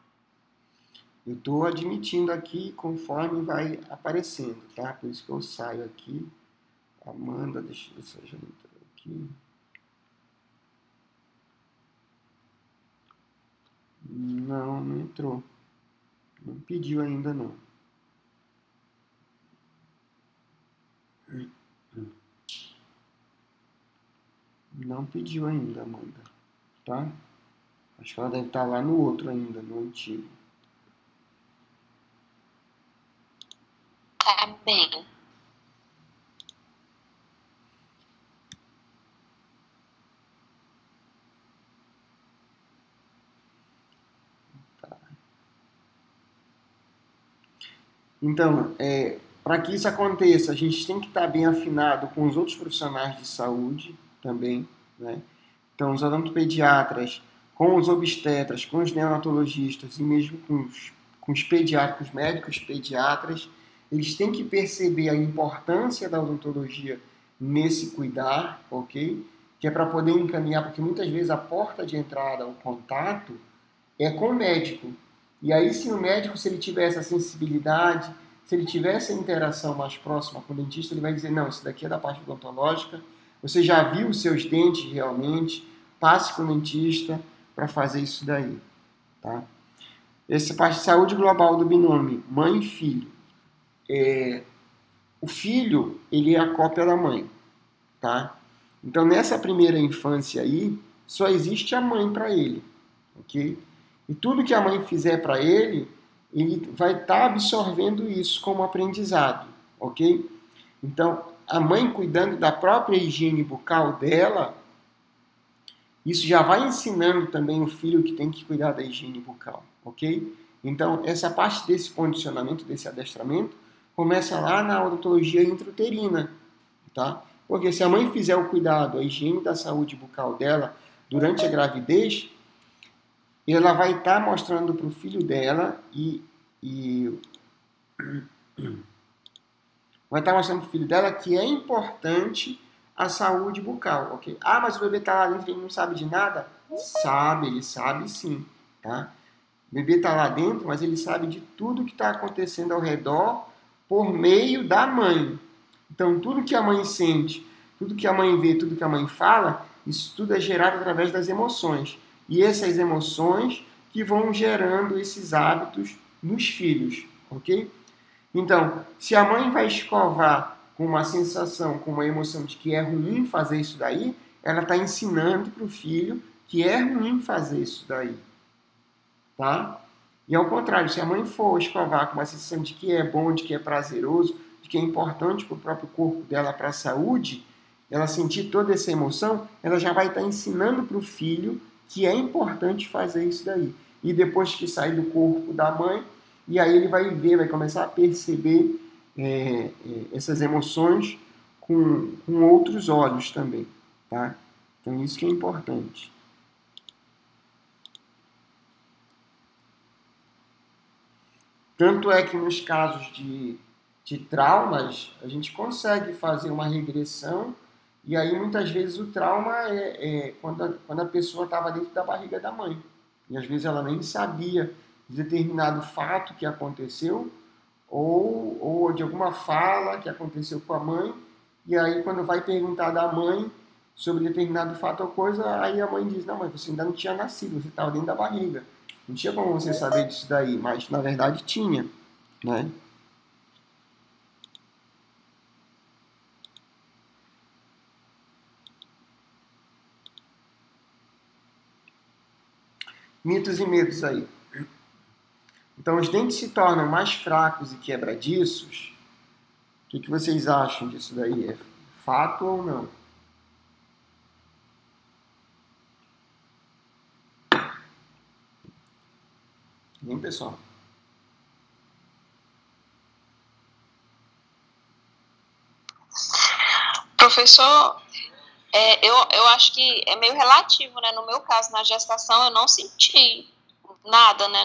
Eu estou admitindo aqui conforme vai aparecendo, tá? Por isso que eu saio aqui. Amanda, deixa eu ver se eu já entrou aqui. Não, não entrou. Não pediu ainda, não. Não pediu ainda, Amanda. Tá? Acho que ela deve estar lá no outro ainda, no antigo. Tá bem. Então, para que isso aconteça, a gente tem que estar bem afinado com os outros profissionais de saúde também, né? Então, os odontopediatras, com os obstetras, com os neonatologistas e mesmo com os pediatras, médicos pediatras, eles têm que perceber a importância da odontologia nesse cuidar, ok? Que é para poder encaminhar, porque muitas vezes a porta de entrada, o contato, é com o médico. E aí sim o médico, se ele tiver essa sensibilidade, se ele tiver essa interação mais próxima com o dentista, ele vai dizer, não, isso daqui é da parte odontológica, você já viu os seus dentes realmente, passe com o dentista para fazer isso daí. Tá? Essa parte de saúde global do binômio, mãe e filho. O filho, ele é a cópia da mãe. Tá? Então nessa primeira infância aí, só existe a mãe para ele. Ok? E tudo que a mãe fizer para ele vai estar absorvendo isso como aprendizado, ok? Então, a mãe cuidando da própria higiene bucal dela, isso já vai ensinando também o filho que tem que cuidar da higiene bucal, ok? Então, essa parte desse condicionamento, desse adestramento, começa lá na odontologia intrauterina, tá? Porque se a mãe fizer o cuidado, a higiene da saúde bucal dela durante a gravidez, ela vai estar mostrando para o filho dela vai estar mostrando para o filho dela que é importante a saúde bucal, ok? Ah, mas o bebê está lá dentro e ele não sabe de nada? Sabe, ele sabe sim, tá? O bebê está lá dentro, mas ele sabe de tudo que está acontecendo ao redor por meio da mãe. Então, tudo que a mãe sente, tudo que a mãe vê, tudo que a mãe fala, isso tudo é gerado através das emoções. E essas emoções que vão gerando esses hábitos nos filhos, ok? Então, se a mãe vai escovar com uma sensação, com uma emoção de que é ruim fazer isso daí, ela está ensinando para o filho que é ruim fazer isso daí. Tá? E ao contrário, se a mãe for escovar com uma sensação de que é bom, de que é prazeroso, de que é importante para o próprio corpo dela, para a saúde, ela sentir toda essa emoção, ela já vai estar ensinando para o filho que é importante fazer isso daí. E depois que sair do corpo da mãe, e aí ele vai ver, vai começar a perceber essas emoções com outros olhos também. Tá? Então isso que é importante. Tanto é que nos casos de traumas, a gente consegue fazer uma regressão, e aí muitas vezes o trauma é quando a pessoa estava dentro da barriga da mãe. E às vezes ela nem sabia de determinado fato que aconteceu, ou de alguma fala que aconteceu com a mãe, e aí quando vai perguntar da mãe sobre determinado fato ou coisa, aí a mãe diz, não, mas você ainda não tinha nascido, você estava dentro da barriga. Não tinha como você saber disso daí, mas na verdade tinha, né? Mitos e medos aí. Então, os dentes se tornam mais fracos e quebradiços. O que vocês acham disso daí? É fato ou não? Hein, pessoal? Professor, eu acho que é meio relativo, né? No meu caso, na gestação, eu não senti nada, né,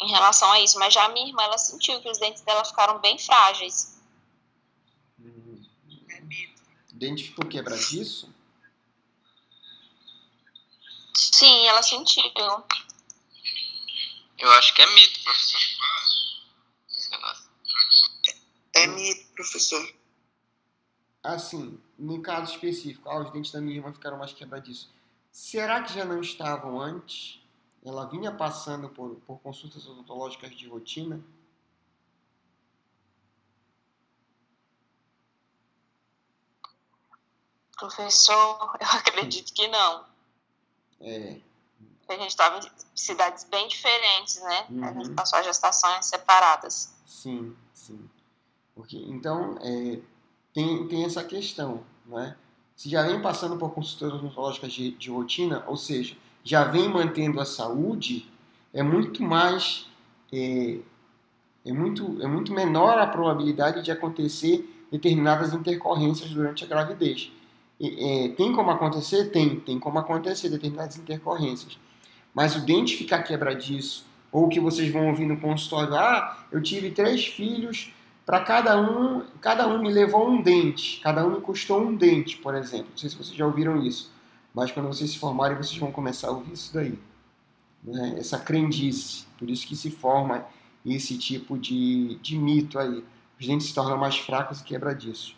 em relação a isso, mas já a minha irmã, ela sentiu que os dentes dela ficaram bem frágeis. O dente ficou quebradiço? Sim, ela sentiu. Eu acho que é mito, professor. É mito, professor. Assim, no caso específico, os dentes da minha irmã ficaram mais quebradiços. Será que já não estavam antes? Ela vinha passando por consultas odontológicas de rotina? Professor, eu acredito que não. A gente estava em cidades bem diferentes, né? A gente passou as gestações separadas. Sim, sim. Então, tem essa questão, né? Se já vem passando por consultas odontológicas de rotina, ou seja, já vem mantendo a saúde, é muito mais é muito menor a probabilidade de acontecer determinadas intercorrências durante a gravidez. Tem como acontecer? Tem como acontecer determinadas intercorrências. Mas o dente ficar quebradiço, ou que vocês vão ouvir no consultório, eu tive 3 filhos, para cada um me levou um dente, cada um me custou um dente, por exemplo. Não sei se vocês já ouviram isso, mas quando vocês se formarem, vocês vão começar a ouvir isso daí. Né? Essa crendice, por isso que se forma esse tipo de mito aí. Os dentes se tornam mais fracos e quebradiços.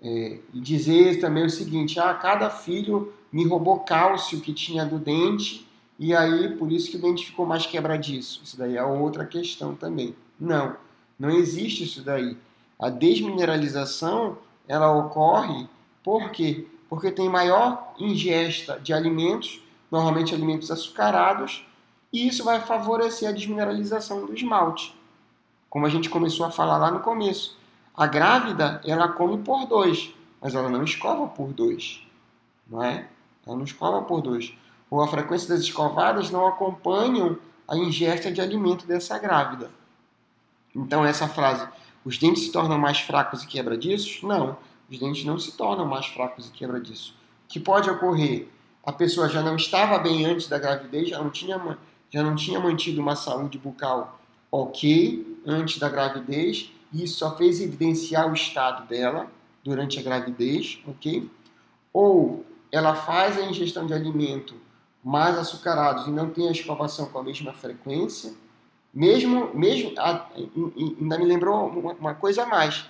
E dizer também o seguinte, cada filho me roubou cálcio que tinha do dente, e aí por isso que o dente ficou mais quebradiço. Isso daí é outra questão também. Não existe isso daí. A desmineralização, ela ocorre por quê? Porque tem maior ingesta de alimentos, normalmente alimentos açucarados, e isso vai favorecer a desmineralização do esmalte. Como a gente começou a falar lá no começo. A grávida, ela come por 2, mas ela não escova por 2. Não é? Ela não escova por 2. Ou a frequência das escovadas não acompanham a ingesta de alimento dessa grávida. Então essa frase, os dentes se tornam mais fracos e quebradiços? Não, os dentes não se tornam mais fracos e quebradiços. O que pode ocorrer? A pessoa já não estava bem antes da gravidez, já não tinha mantido uma saúde bucal ok antes da gravidez, e isso só fez evidenciar o estado dela durante a gravidez, ok? Ou ela faz a ingestão de alimento mais açucarados e não tem a escovação com a mesma frequência, ainda me lembrou uma coisa a mais.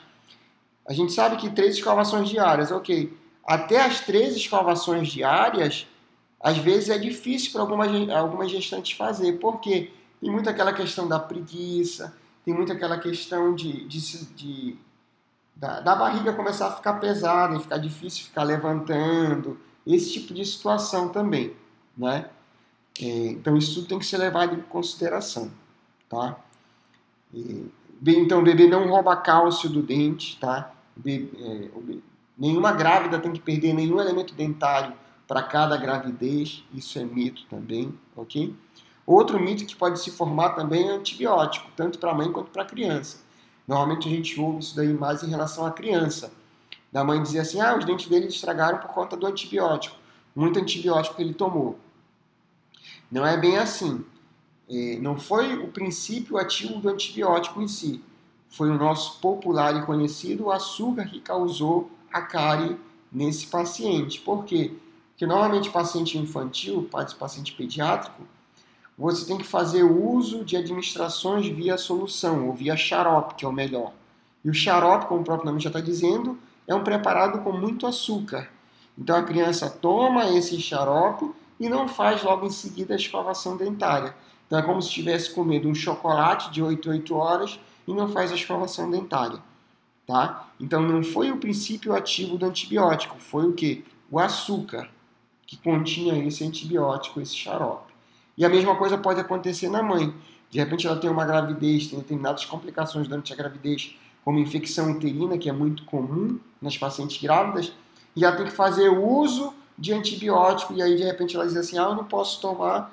A gente sabe que 3 escovações diárias, ok. Até as 3 escovações diárias, às vezes é difícil para algumas gestantes fazer. Por quê? Tem muito aquela questão da preguiça, tem muito aquela questão de da barriga começar a ficar pesada, e ficar difícil ficar levantando, esse tipo de situação também, né? Então isso tudo tem que ser levado em consideração, tá? Então o bebê não rouba cálcio do dente, tá? Nenhuma grávida tem que perder nenhum elemento dentário para cada gravidez, isso é mito também, ok? Outro mito que pode se formar também é antibiótico, tanto para a mãe quanto para a criança. Normalmente a gente ouve isso daí mais em relação à criança. Da mãe dizer assim, os dentes dele estragaram por conta do antibiótico. Muito antibiótico que ele tomou. Não é bem assim. Não foi o princípio ativo do antibiótico em si. Foi o nosso popular e conhecido açúcar que causou a cárie nesse paciente. Por quê? Porque normalmente paciente infantil, paciente pediátrico, você tem que fazer uso de administrações via solução, ou via xarope, que é o melhor. E o xarope, como o próprio nome já está dizendo, é um preparado com muito açúcar. Então a criança toma esse xarope e não faz logo em seguida a escovação dentária. Então é como se estivesse comendo um chocolate de 8 em 8 horas e não faz a escovação dentária. Tá? Então não foi o princípio ativo do antibiótico, foi o quê? O açúcar, que continha esse antibiótico, esse xarope. E a mesma coisa pode acontecer na mãe. De repente ela tem uma gravidez, tem determinadas complicações durante a gravidez, como infecção uterina, que é muito comum nas pacientes grávidas, e ela tem que fazer uso de antibiótico, e aí de repente ela diz assim, eu não posso tomar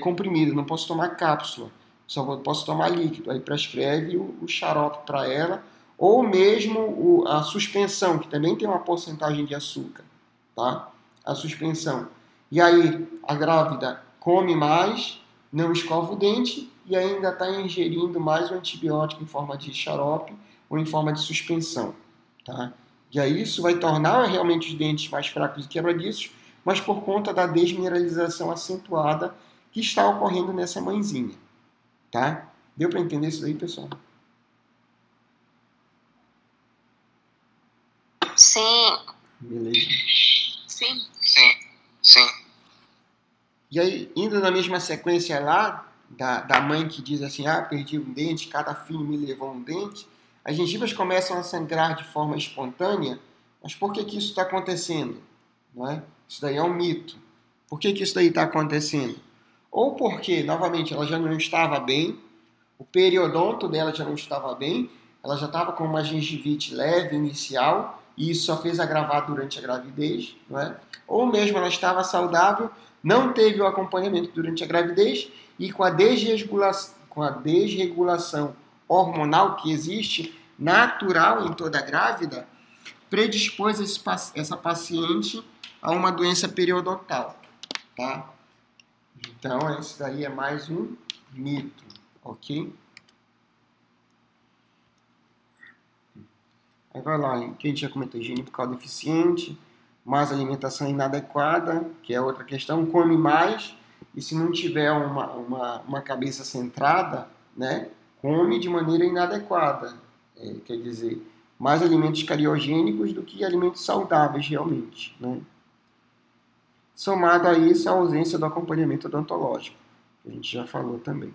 comprimido, não posso tomar cápsula, só posso tomar líquido. Aí prescreve o xarope para ela, ou mesmo a suspensão, que também tem uma porcentagem de açúcar, tá? A suspensão. E aí a grávida come mais, não escova o dente e ainda está ingerindo mais o antibiótico em forma de xarope ou em forma de suspensão, tá? E aí isso vai tornar realmente os dentes mais fracos e quebradiços, mas por conta da desmineralização acentuada que está ocorrendo nessa mãezinha, tá? Deu para entender isso daí, pessoal? Sim. Beleza. Sim. E aí, indo na mesma sequência lá, da mãe que diz assim, perdi um dente, cada filho me levou um dente, as gengivas começam a sangrar de forma espontânea, mas por que isso está acontecendo? Não é? Isso daí é um mito. Por que isso daí está acontecendo? Ou porque, novamente, ela já não estava bem, o periodonto dela já não estava bem, ela já estava com uma gengivite leve inicial, e isso só fez agravar durante a gravidez, não é? Ou mesmo ela estava saudável, não teve o acompanhamento durante a gravidez, e com a desregulação hormonal que existe, natural em toda grávida, predispôs essa paciente a uma doença periodontal, tá? Então, esse daí é mais um mito, ok? Aí vai lá, que a gente já comentou, higiene bucal deficiente, mais alimentação inadequada, que é outra questão, come mais, e se não tiver uma cabeça centrada, né, come de maneira inadequada, quer dizer, mais alimentos cariogênicos do que alimentos saudáveis realmente, né? Somado a isso, a ausência do acompanhamento odontológico, que a gente já falou também.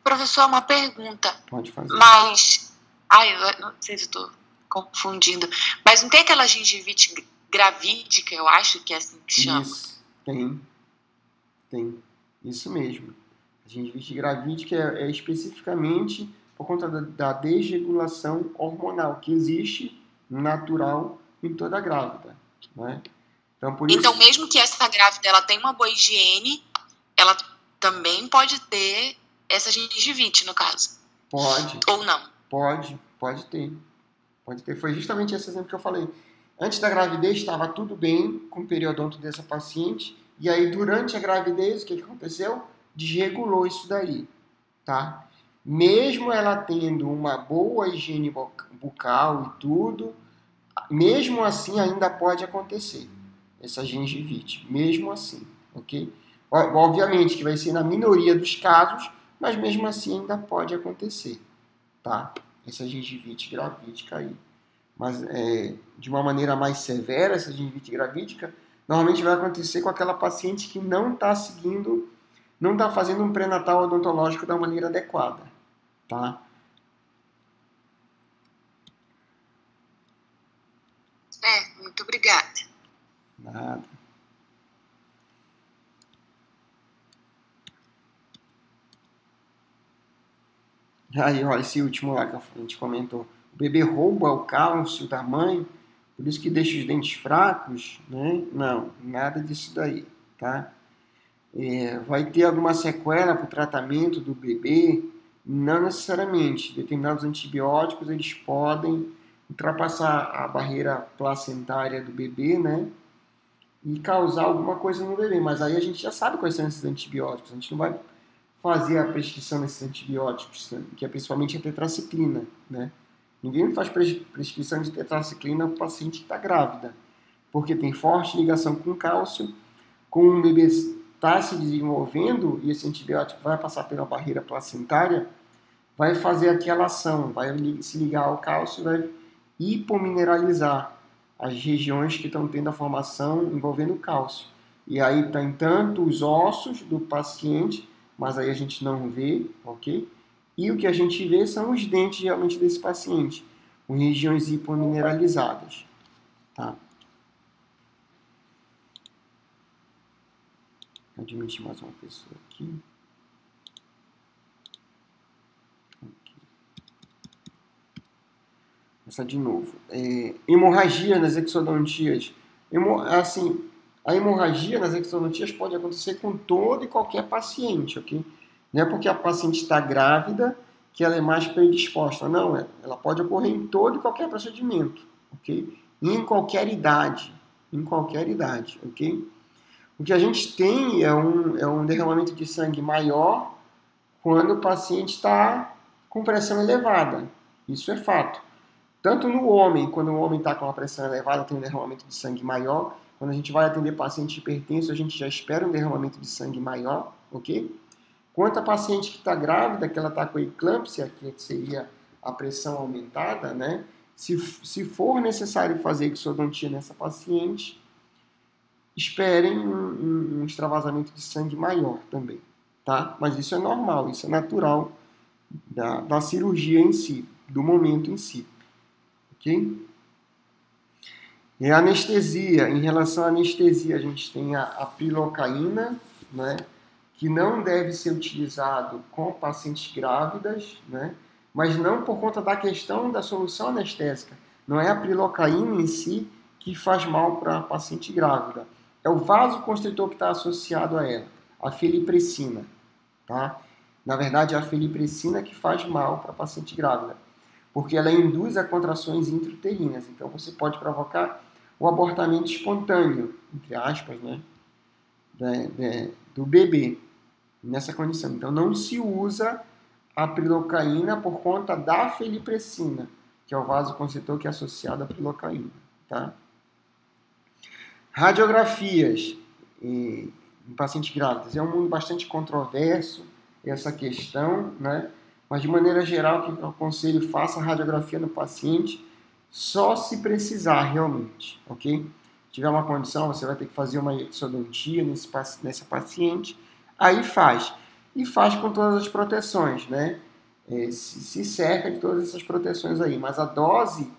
Professor, uma pergunta. Pode fazer. Mas, eu não sei se eu estou confundindo, mas não tem aquela gengivite gravídica, eu acho que é assim que chama? Isso, tem. Isso mesmo. A gengivite gravídica é especificamente por conta da desregulação hormonal que existe natural em toda grávida, né? Então, por isso... Então, mesmo que essa grávida ela tenha uma boa higiene, ela também pode ter essa gengivite, no caso? Pode. Ou não? Pode ter. Foi justamente esse exemplo que eu falei. Antes da gravidez estava tudo bem com o periodonto dessa paciente, e aí durante a gravidez o que aconteceu? Desregulou isso daí, tá? Mesmo ela tendo uma boa higiene bucal e tudo, mesmo assim ainda pode acontecer essa gengivite, mesmo assim, ok? Obviamente que vai ser na minoria dos casos, mas mesmo assim ainda pode acontecer, tá? Essa gengivite gravídica aí. Mas de uma maneira mais severa, essa gengivite gravídica normalmente vai acontecer com aquela paciente que não está seguindo, não está fazendo um pré-natal odontológico da maneira adequada, tá? Muito obrigada. Nada. Aí, olha, esse último lá que a gente comentou. O bebê rouba o cálcio da mãe, por isso que deixa os dentes fracos, né? Não, nada disso daí, tá? Vai ter alguma sequela para o tratamento do bebê? Não necessariamente. Determinados antibióticos, eles podem ultrapassar a barreira placentária do bebê, né? E causar alguma coisa no bebê. Mas aí a gente já sabe quais são esses antibióticos. A gente não vai fazer a prescrição desses antibióticos, né? Que é principalmente a tetraciclina, né? Ninguém faz prescrição de tetraciclina para o paciente que está grávida, porque tem forte ligação com cálcio, com o bebê está se desenvolvendo e esse antibiótico vai passar pela barreira placentária, vai fazer aquela ação, vai se ligar ao cálcio e vai hipomineralizar as regiões que estão tendo a formação envolvendo cálcio. E aí tem tanto os ossos do paciente, mas aí a gente não vê, ok? E o que a gente vê são os dentes realmente desse paciente, com regiões hipomineralizadas, tá? Admitir mais uma pessoa aqui. Essa de novo. Hemorragia nas exodontias. Assim, a hemorragia nas exodontias pode acontecer com todo e qualquer paciente, ok? Não é porque a paciente está grávida que ela é mais predisposta. Não, ela pode ocorrer em todo e qualquer procedimento, ok? E em qualquer idade. Em qualquer idade, ok? O que a gente tem é um derramamento de sangue maior quando o paciente está com pressão elevada. Isso é fato. Tanto no homem, quando o homem está com uma pressão elevada, tem um derramamento de sangue maior. Quando a gente vai atender paciente hipertenso, a gente já espera um derramamento de sangue maior, ok? Quanto a paciente que está grávida, que ela está com eclâmpsia, que seria a pressão aumentada, né? Se for necessário fazer exodontia nessa paciente, esperem um extravasamento de sangue maior também, tá? Mas isso é normal, isso é natural da cirurgia em si, do momento em si, ok? E a anestesia, em relação à anestesia, a gente tem a pilocaína, né? Que não deve ser utilizado com pacientes grávidas, né? Mas não por conta da questão da solução anestésica. Não é a pilocaína em si que faz mal para a paciente grávida. É o vasoconstritor que está associado a ela, a felipressina, tá? Na verdade, é a felipressina que faz mal para a paciente grávida, porque ela induz a contrações intrauterinas. Então, você pode provocar o abortamento espontâneo, entre aspas, né? Do bebê, nessa condição. Então, não se usa a pilocaína por conta da felipressina, que é o vasoconstritor que é associado à pilocaína, tá? Radiografias em pacientes grávidos. É um mundo bastante controverso essa questão, né? Mas de maneira geral, o que eu aconselho, faça a radiografia no paciente só se precisar realmente, ok? Se tiver uma condição, você vai ter que fazer uma exodontia nessa paciente, aí faz. E faz com todas as proteções, né? Se cerca de todas essas proteções aí. Mas a dose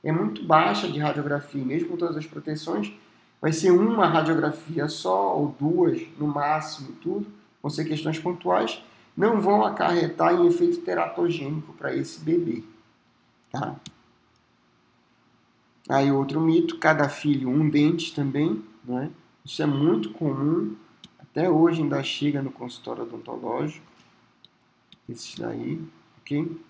é muito baixa de radiografia, mesmo com todas as proteções. Vai ser uma radiografia só, ou duas, no máximo, tudo. Vão ser questões pontuais. Não vão acarretar em efeito teratogênico para esse bebê, tá? Aí outro mito, cada filho um dente também, né? Isso é muito comum, até hoje ainda chega no consultório odontológico, esses daí, ok?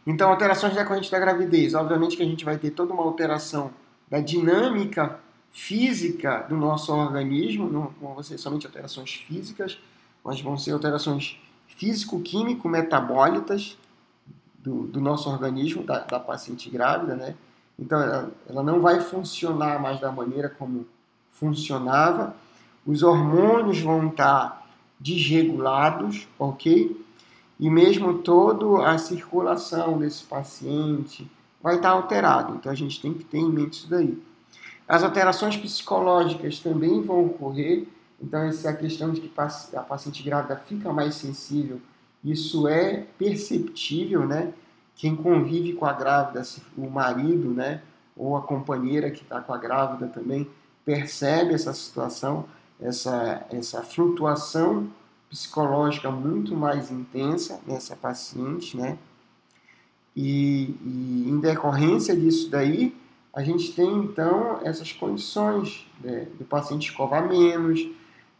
Então, alterações decorrentes da gravidez. Obviamente que a gente vai ter toda uma alteração da dinâmica física do nosso organismo, não vão ser somente alterações físicas, mas vão ser alterações físico-químico-metabólitas do nosso organismo, da paciente grávida, né? Então, ela não vai funcionar mais da maneira como funcionava, os hormônios vão estar desregulados, ok? E mesmo toda a circulação desse paciente vai estar alterado. Então, a gente tem que ter em mente isso daí. As alterações psicológicas também vão ocorrer. Então, essa é a questão de que a paciente grávida fica mais sensível. Isso é perceptível, né? Quem convive com a grávida, o marido, né? ou a companheira que está com a grávida também percebe essa situação, essa flutuação psicológica muito mais intensa nessa paciente, né? E em decorrência disso daí, a gente tem então essas condições, né, do paciente escovar menos,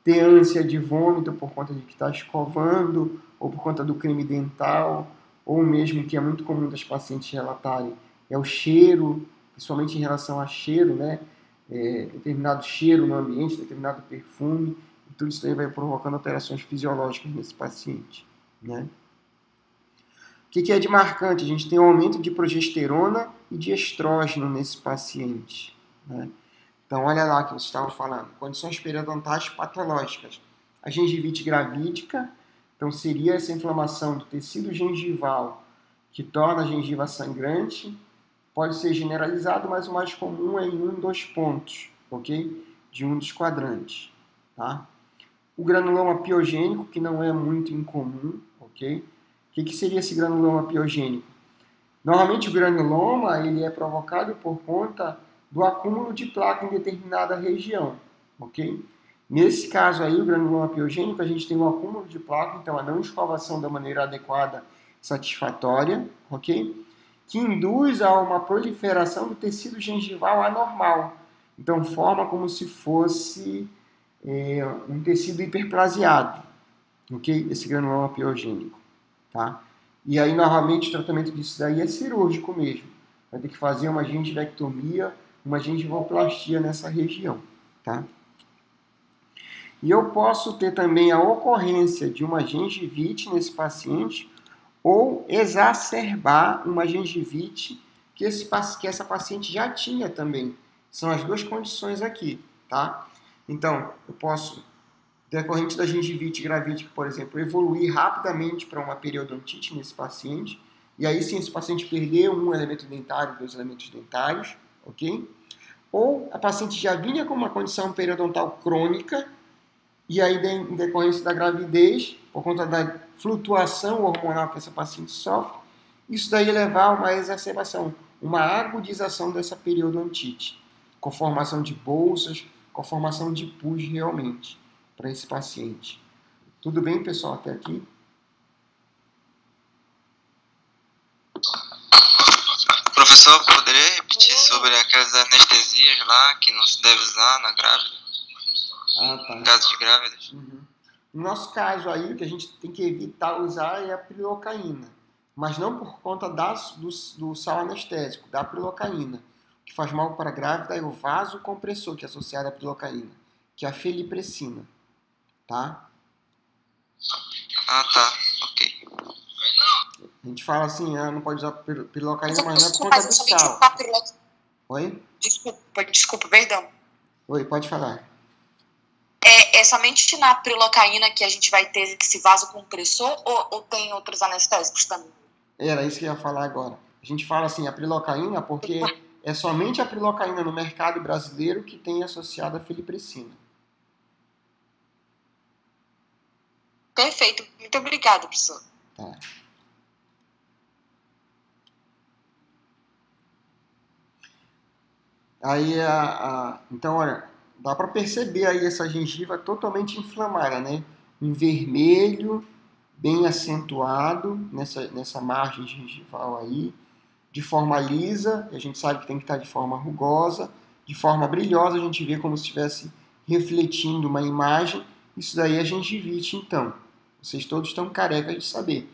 ter ânsia de vômito por conta de que está escovando, ou por conta do creme dental, ou mesmo que é muito comum das pacientes relatarem, é o cheiro, principalmente em relação a cheiro, né? Determinado cheiro no ambiente, determinado perfume, e tudo isso aí vai provocando alterações fisiológicas nesse paciente, né? O que é de marcante? A gente tem um aumento de progesterona e de estrógeno nesse paciente, né? Então, olha lá que vocês estavam falando. Condições periodontais patológicas. A gengivite gravídica, então seria essa inflamação do tecido gengival que torna a gengiva sangrante. Pode ser generalizado, mas o mais comum é em 1, 2 pontos, ok? De um dos quadrantes, tá? O granuloma piogênico, que não é muito incomum, ok? O que seria esse granuloma piogênico? Normalmente o granuloma ele é provocado por conta do acúmulo de placa em determinada região, ok? Nesse caso aí, o granuloma piogênico, a gente tem um acúmulo de placa, então a não escovação da maneira adequada, satisfatória, ok? Que induz a uma proliferação do tecido gengival anormal. Então forma como se fosse um tecido hiperplasiado, ok? Esse granuloma piogênico, tá? E aí, novamente, o tratamento disso daí é cirúrgico mesmo. Vai ter que fazer uma gengivectomia, uma gengivoplastia nessa região, tá? E eu posso ter também a ocorrência de uma gengivite nesse paciente ou exacerbar uma gengivite que essa paciente já tinha também. São as duas condições aqui, tá? Então, eu posso, decorrente da gengivite gravídica, por exemplo, evoluir rapidamente para uma periodontite nesse paciente, e aí sim esse paciente perdeu um elemento dentário, 2 elementos dentários, ok? Ou a paciente já vinha com uma condição periodontal crônica, e aí em decorrência da gravidez, por conta da flutuação hormonal que essa paciente sofre, isso daí levar a uma exacerbação, uma agudização dessa periodontite, com formação de bolsas, com formação de pus realmente, para esse paciente. Tudo bem, pessoal, até aqui? Professor, poderia repetir sobre aquelas anestesias lá que não se deve usar na grávida? Ah, tá. No caso de grávidas? Uhum. No nosso caso aí, o que a gente tem que evitar usar é a prilocaína, mas não por conta do sal anestésico, da prilocaína. O que faz mal para a grávida é o vasocompressor, que é associado à prilocaína, que é a felipressina, tá? Ah, tá. Ok. A gente fala assim, não pode usar prilocaína, mas não é por conta do sal. Oi? Desculpa, perdão. Oi, pode falar. É somente na prilocaína que a gente vai ter esse vasocompressor ou tem outros anestésicos também? Era isso que eu ia falar agora. A gente fala assim, a prilocaína, porque é somente a prilocaína no mercado brasileiro que tem associado a felipressina. Perfeito. Muito obrigada, professor. Tá. Aí, então, olha, dá para perceber aí essa gengiva totalmente inflamada, né? Em vermelho, bem acentuado nessa margem gengival aí, de forma lisa, a gente sabe que tem que estar de forma rugosa, de forma brilhosa, a gente vê como se estivesse refletindo uma imagem. Isso daí é gengivite, então. Vocês todos estão carecas de saber.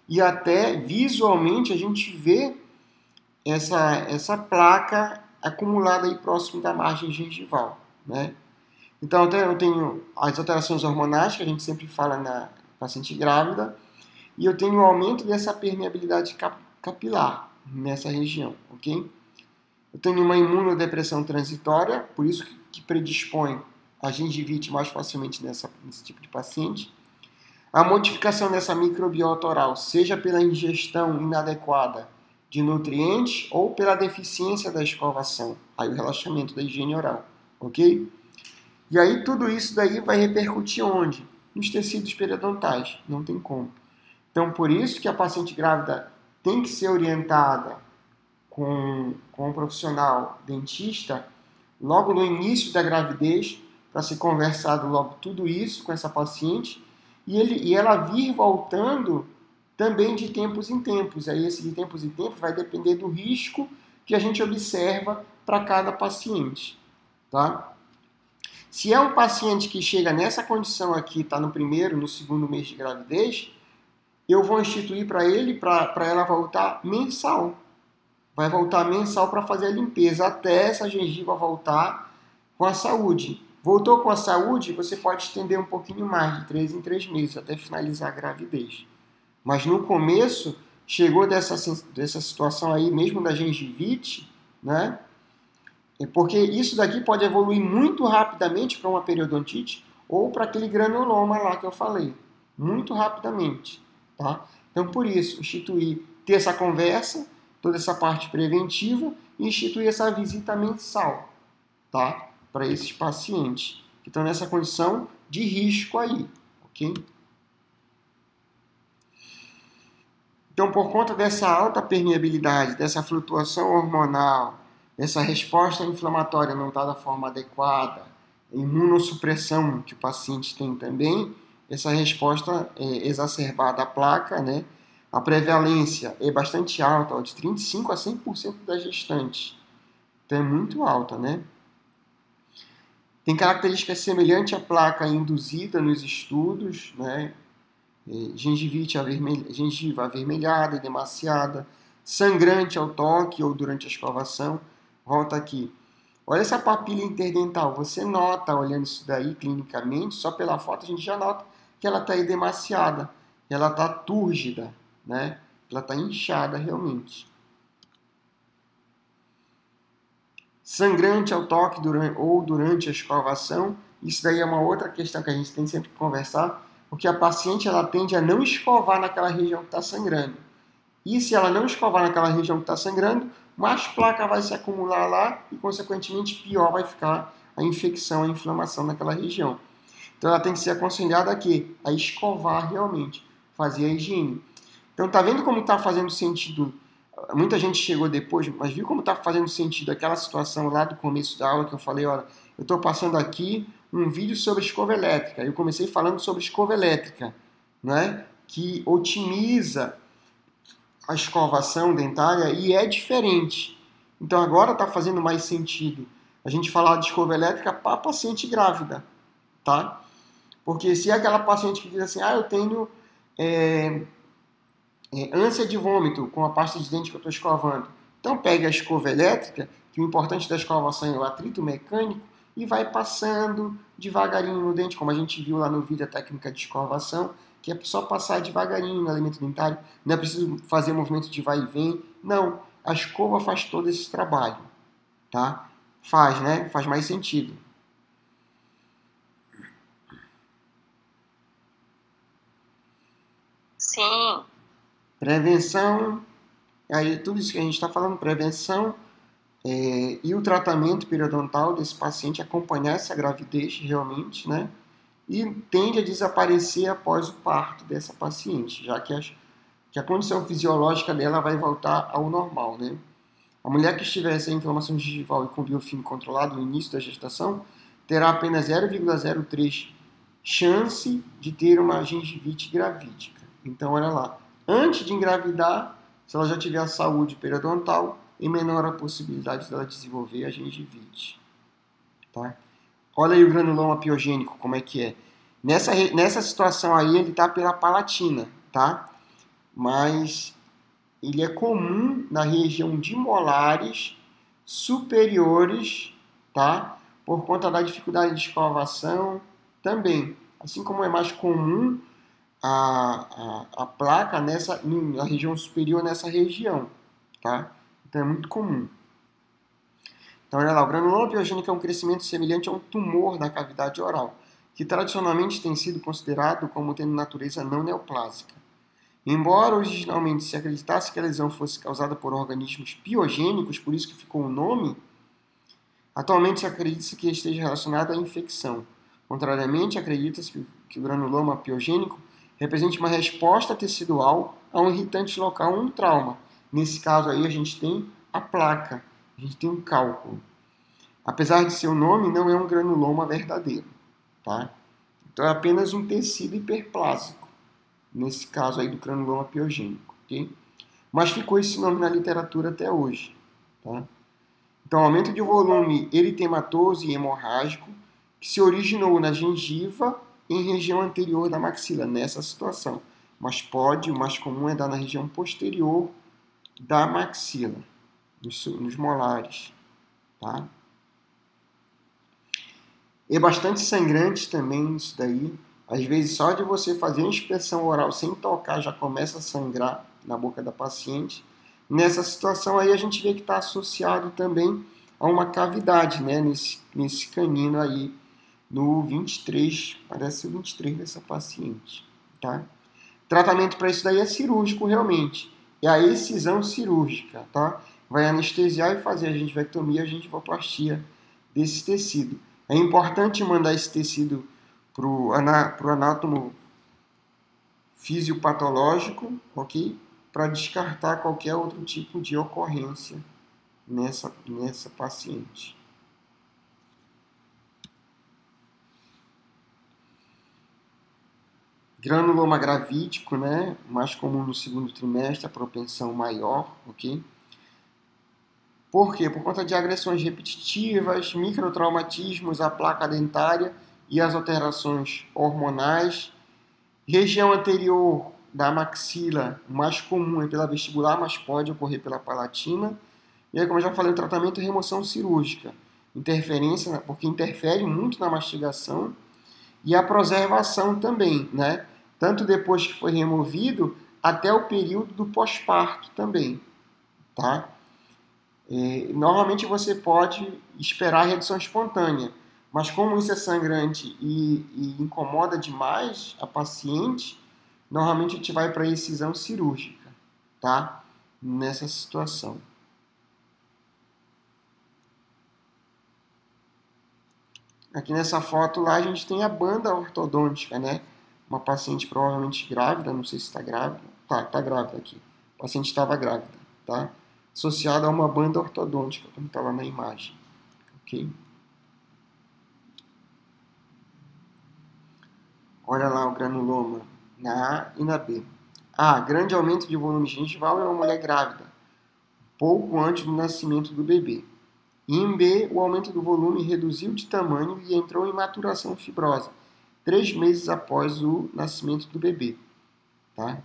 E até visualmente a gente vê essa placa acumulada aí próximo da margem gengival, né? Então eu tenho as alterações hormonais que a gente sempre fala na paciente grávida, e eu tenho o aumento dessa permeabilidade capilar nessa região, ok? Eu tenho uma imunodepressão transitória, por isso que predispõe a gengivite mais facilmente nesse tipo de paciente. A modificação dessa microbiota oral, seja pela ingestão inadequada de nutrientes ou pela deficiência da escovação, aí o relaxamento da higiene oral, ok? E aí tudo isso daí vai repercutir onde? Nos tecidos periodontais, não tem como. Então por isso que a paciente grávida tem que ser orientada com um profissional dentista logo no início da gravidez, para ser conversado logo tudo isso com essa paciente, e ela vir voltando também de tempos em tempos. Aí esse de tempos em tempos vai depender do risco que a gente observa para cada paciente, tá? Se é um paciente que chega nessa condição aqui, está no primeiro, no segundo mês de gravidez, eu vou instituir para ela voltar mensal. Vai voltar mensal para fazer a limpeza, até essa gengiva voltar com a saúde. Voltou com a saúde, você pode estender um pouquinho mais, de 3 em 3 meses, até finalizar a gravidez. Mas no começo, chegou dessa situação aí, mesmo da gengivite, né? Porque isso daqui pode evoluir muito rapidamente para uma periodontite ou para aquele granuloma lá que eu falei. Muito rapidamente, tá? Então, por isso, ter essa conversa, toda essa parte preventiva e instituir essa visita mensal, tá? Para esses pacientes que estão nessa condição de risco aí, ok? Então, por conta dessa alta permeabilidade, dessa flutuação hormonal, dessa resposta inflamatória não estar da forma adequada, imunossupressão que o paciente tem também, essa resposta exacerbada à placa, né? A prevalência é bastante alta, de 35% a 100% das gestantes. Então é muito alta, né? Tem características semelhantes à placa induzida nos estudos, né? Gengiva avermelhada, edemaciada, sangrante ao toque ou durante a escovação. Volta aqui. Olha essa papila interdental. Você nota, olhando isso daí clinicamente, só pela foto a gente já nota que ela está edemaciada, que ela está túrgida, né? Ela está inchada realmente. Sangrante ao toque durante a escovação. Isso daí é uma outra questão que a gente tem sempre que conversar, porque a paciente ela tende a não escovar naquela região que está sangrando. E se ela não escovar naquela região que está sangrando, mais placa vai se acumular lá e, consequentemente, pior vai ficar a infecção, a inflamação naquela região. Então, ela tem que ser aconselhada a escovar realmente, fazer a higiene. Então, tá vendo como está fazendo sentido? Muita gente chegou depois, mas viu como está fazendo sentido aquela situação lá do começo da aula que eu falei, olha, eu estou passando aqui um vídeo sobre escova elétrica. Eu comecei falando sobre escova elétrica, né? Que otimiza a escovação dentária e é diferente. Então agora está fazendo mais sentido a gente falar de escova elétrica para paciente grávida, tá? Porque se é aquela paciente que diz assim, eu tenho ânsia de vômito com a pasta de dente que eu estou escovando, então pegue a escova elétrica, que o importante da escovação é o atrito mecânico, e vai passando devagarinho no dente, como a gente viu lá no vídeo a técnica de escovação, que é só passar devagarinho no alimento dentário, não é preciso fazer movimento de vai e vem, não, a escova faz todo esse trabalho, tá? Faz, né? Faz mais sentido. Sim. Prevenção, aí tudo isso que a gente está falando, prevenção e o tratamento periodontal desse paciente, acompanhar essa gravidez realmente, né? E tende a desaparecer após o parto dessa paciente, já que a condição fisiológica dela vai voltar ao normal, né? A mulher que estiver sem inflamação gengival e com biofilme controlado no início da gestação terá apenas 0,03 chance de ter uma gengivite gravídica. Então, olha lá, antes de engravidar, se ela já tiver a saúde periodontal, é menor a possibilidade dela desenvolver a gengivite, tá? Olha aí o granuloma piogênico, como é que é. Nessa situação aí, ele está pela palatina, tá? Mas ele é comum na região de molares superiores, tá? Por conta da dificuldade de escovação também. Assim como é mais comum a placa na região superior nessa região, tá? Então é muito comum. Então, olha lá, o granuloma piogênico é um crescimento semelhante a um tumor na cavidade oral, que tradicionalmente tem sido considerado como tendo natureza não neoplásica. Embora originalmente se acreditasse que a lesão fosse causada por organismos piogênicos, por isso que ficou o nome, atualmente se acredita que esteja relacionado à infecção. Contrariamente, acredita-se que o granuloma piogênico represente uma resposta tecidual a um irritante local ou um trauma. Nesse caso aí, a gente tem a placa, a gente tem um cálculo. Apesar de seu nome, não é um granuloma verdadeiro, tá? Então é apenas um tecido hiperplásico, nesse caso aí do granuloma piogênico, ok? Mas ficou esse nome na literatura até hoje, tá? Então, aumento de volume eritematoso e hemorrágico que se originou na gengiva em região anterior da maxila, nessa situação. Mas o mais comum é dar na região posterior da maxila, nos molares, tá? É bastante sangrante também isso daí. Às vezes, só de você fazer uma inspeção oral sem tocar, já começa a sangrar na boca da paciente. Nessa situação aí, a gente vê que está associado também a uma cavidade, né? Nesse canino aí, no 23, parece o 23 dessa paciente, tá? Tratamento para isso daí é cirúrgico, realmente. É a excisão cirúrgica, tá? Vai anestesiar e fazer a gengivectomia, a gengivoplastia desse tecido. É importante mandar esse tecido para o anátomo fisiopatológico, ok? Para descartar qualquer outro tipo de ocorrência nessa paciente. Granuloma gravídico, né? Mais comum no segundo trimestre, a propensão maior, ok? Por quê? Por conta de agressões repetitivas, microtraumatismos à placa dentária e as alterações hormonais. Região anterior da maxila, mais comum é pela vestibular, mas pode ocorrer pela palatina. E aí, como eu já falei, o tratamento é remoção cirúrgica. Interferência, porque interfere muito na mastigação. E a preservação também, né? Tanto depois que foi removido, até o período do pós-parto também, tá? Normalmente você pode esperar a redução espontânea, mas como isso é sangrante e incomoda demais a paciente, normalmente a gente vai para a excisão cirúrgica, tá? Nessa situação. Aqui nessa foto lá a gente tem a banda ortodôntica, né? Uma paciente provavelmente grávida, não sei se está grávida. Tá grávida aqui. A paciente estava grávida, tá? Associada a uma banda ortodôntica, como está lá na imagem. Ok? Olha lá o granuloma na A e na B. A, grande aumento de volume gengival em uma mulher grávida, pouco antes do nascimento do bebê. E em B, o aumento do volume reduziu de tamanho e entrou em maturação fibrosa, 3 meses após o nascimento do bebê. Tá?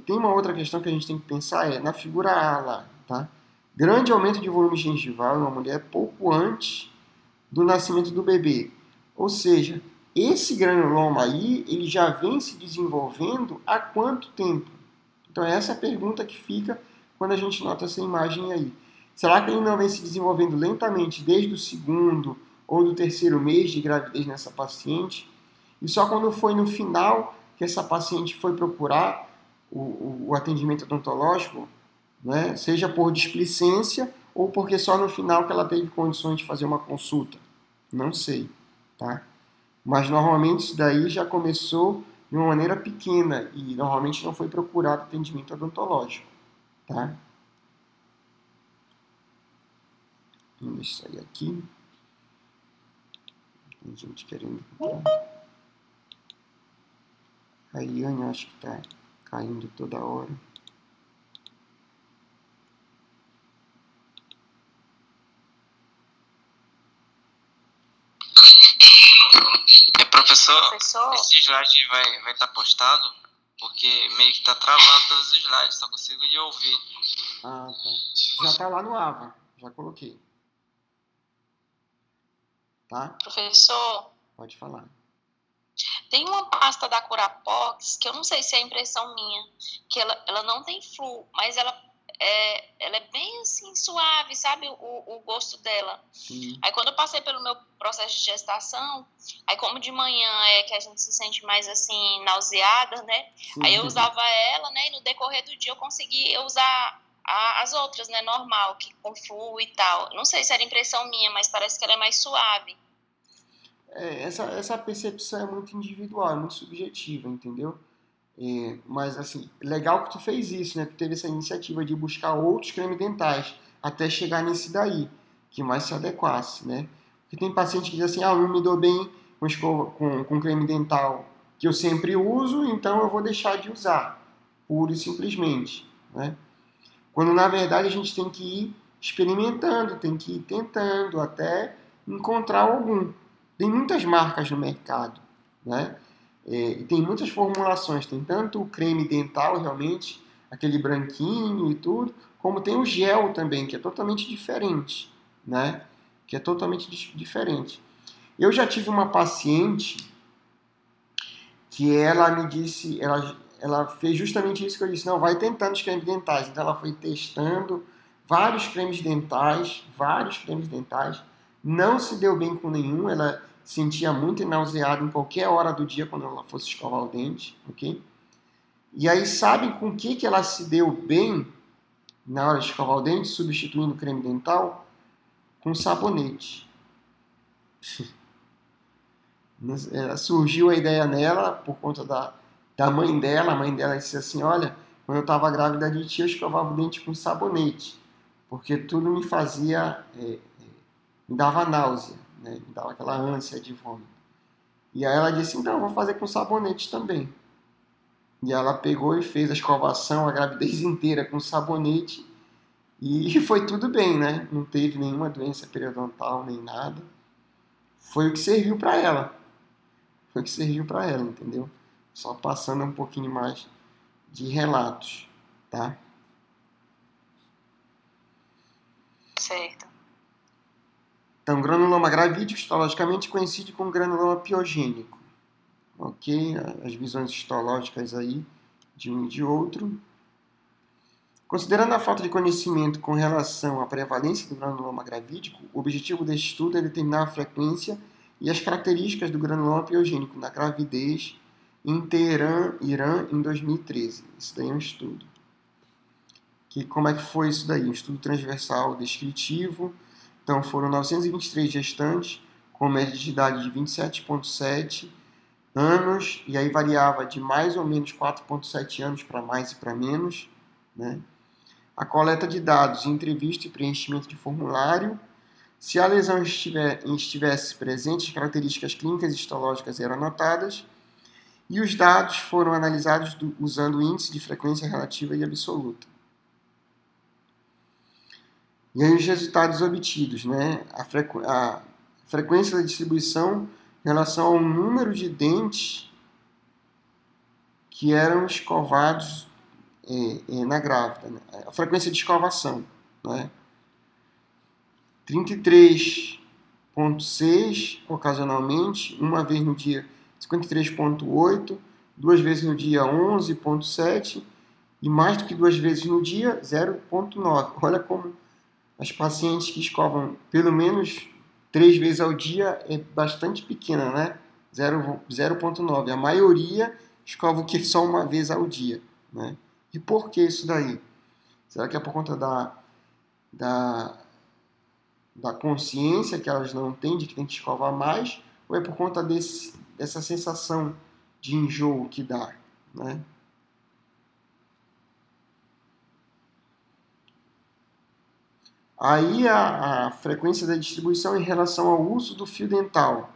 Tem uma outra questão que a gente tem que pensar, na figura A lá. Tá? Grande aumento de volume gengival em uma mulher pouco antes do nascimento do bebê. Ou seja, esse granuloma aí, ele já vem se desenvolvendo há quanto tempo? Então essa é a pergunta que fica quando a gente nota essa imagem aí. Será que ele não vem se desenvolvendo lentamente desde o segundo ou do terceiro mês de gravidez nessa paciente? E só quando foi no final que essa paciente foi procurar o atendimento odontológico, né? Seja por displicência ou porque só no final que ela teve condições de fazer uma consulta? Não sei, tá? Mas normalmente isso daí já começou de uma maneira pequena e normalmente não foi procurado atendimento odontológico. Tá? Vamos sair aqui. Tem gente querendo entrar. A Iane acho que está caindo toda hora. Professor, esse slide vai estar postado? Porque meio que tá travando todos os slides, só consigo lhe ouvir. Ah, tá. Já tá lá no AVA, já coloquei. Tá? Professor, pode falar. Tem uma pasta da Curapox, que eu não sei se é impressão minha, que ela não tem flu, mas ela é bem assim suave, sabe o gosto dela. Sim. Aí quando eu passei pelo meu processo de gestação, aí como de manhã é que a gente se sente mais assim nauseada, né? Sim. Aí eu usava ela, né? E no decorrer do dia eu consegui usar as outras, né? Normal, que com flu e tal. Não sei se era impressão minha, mas parece que ela é mais suave. Essa percepção é muito individual, é muito subjetiva, entendeu? Mas, assim, legal que tu fez isso, né? Tu teve essa iniciativa de buscar outros cremes dentais até chegar nesse daí, que mais se adequasse, né? Porque tem paciente que diz assim, eu não me dou bem com creme dental que eu sempre uso, então eu vou deixar de usar, pura e simplesmente, né? Quando, na verdade, a gente tem que ir experimentando, tem que ir tentando até encontrar algum. Tem muitas marcas no mercado, né? E tem muitas formulações. Tem tanto o creme dental, realmente, aquele branquinho e tudo, como tem o gel também, que é totalmente diferente, né? Que é totalmente diferente. Eu já tive uma paciente que ela me disse, ela fez justamente isso que eu disse, não, vai tentando os cremes dentais. Então ela foi testando vários cremes dentais, não se deu bem com nenhum, ela sentia muito nauseada em qualquer hora do dia quando ela fosse escovar o dente, ok? E aí sabe com que ela se deu bem na hora de escovar o dente, substituindo o creme dental? Com sabonete. Surgiu a ideia nela por conta da mãe dela. A mãe dela disse assim, olha, quando eu estava grávida de ti, eu escovava o dente com sabonete, porque tudo me fazia, me dava náusea, né? Me dava aquela ânsia de vômito. E aí ela disse, então eu vou fazer com sabonete também. E ela pegou e fez a escovação, a gravidez inteira com sabonete, e foi tudo bem, né? Não teve nenhuma doença periodontal, nem nada. Foi o que serviu para ela. Foi o que serviu para ela, entendeu? Só passando um pouquinho mais de relatos, tá? Certo. Então, granuloma gravídico, histologicamente coincide com granuloma piogênico. Ok? As visões histológicas aí de um e de outro. Considerando a falta de conhecimento com relação à prevalência do granuloma gravídico, o objetivo deste estudo é determinar a frequência e as características do granuloma piogênico na gravidez em Teherã, Irã, em 2013. Isso daí é um estudo. Como é que foi isso daí? Um estudo transversal descritivo. Então, foram 923 gestantes, com média de idade de 27,7 anos, e aí variava de mais ou menos 4,7 anos para mais e para menos, né? A coleta de dados, entrevista e preenchimento de formulário. Se a lesão estivesse presente, as características clínicas e histológicas eram anotadas e os dados foram analisados usando o índice de frequência relativa e absoluta. E aí os resultados obtidos, né? A frequência da distribuição em relação ao número de dentes que eram escovados na grávida, né? A frequência de escovação, né? 33,6 ocasionalmente, uma vez no dia 53,8, duas vezes no dia 11,7 e mais do que duas vezes no dia 0,9. Olha como as pacientes que escovam pelo menos 3 vezes ao dia é bastante pequena, né? 0,9. A maioria escova o que só uma vez ao dia, né? E por que isso daí? Será que é por conta da consciência que elas não têm de que tem que escovar mais? Ou é por conta dessa sensação de enjoo que dá, né? Aí a frequência da distribuição em relação ao uso do fio dental,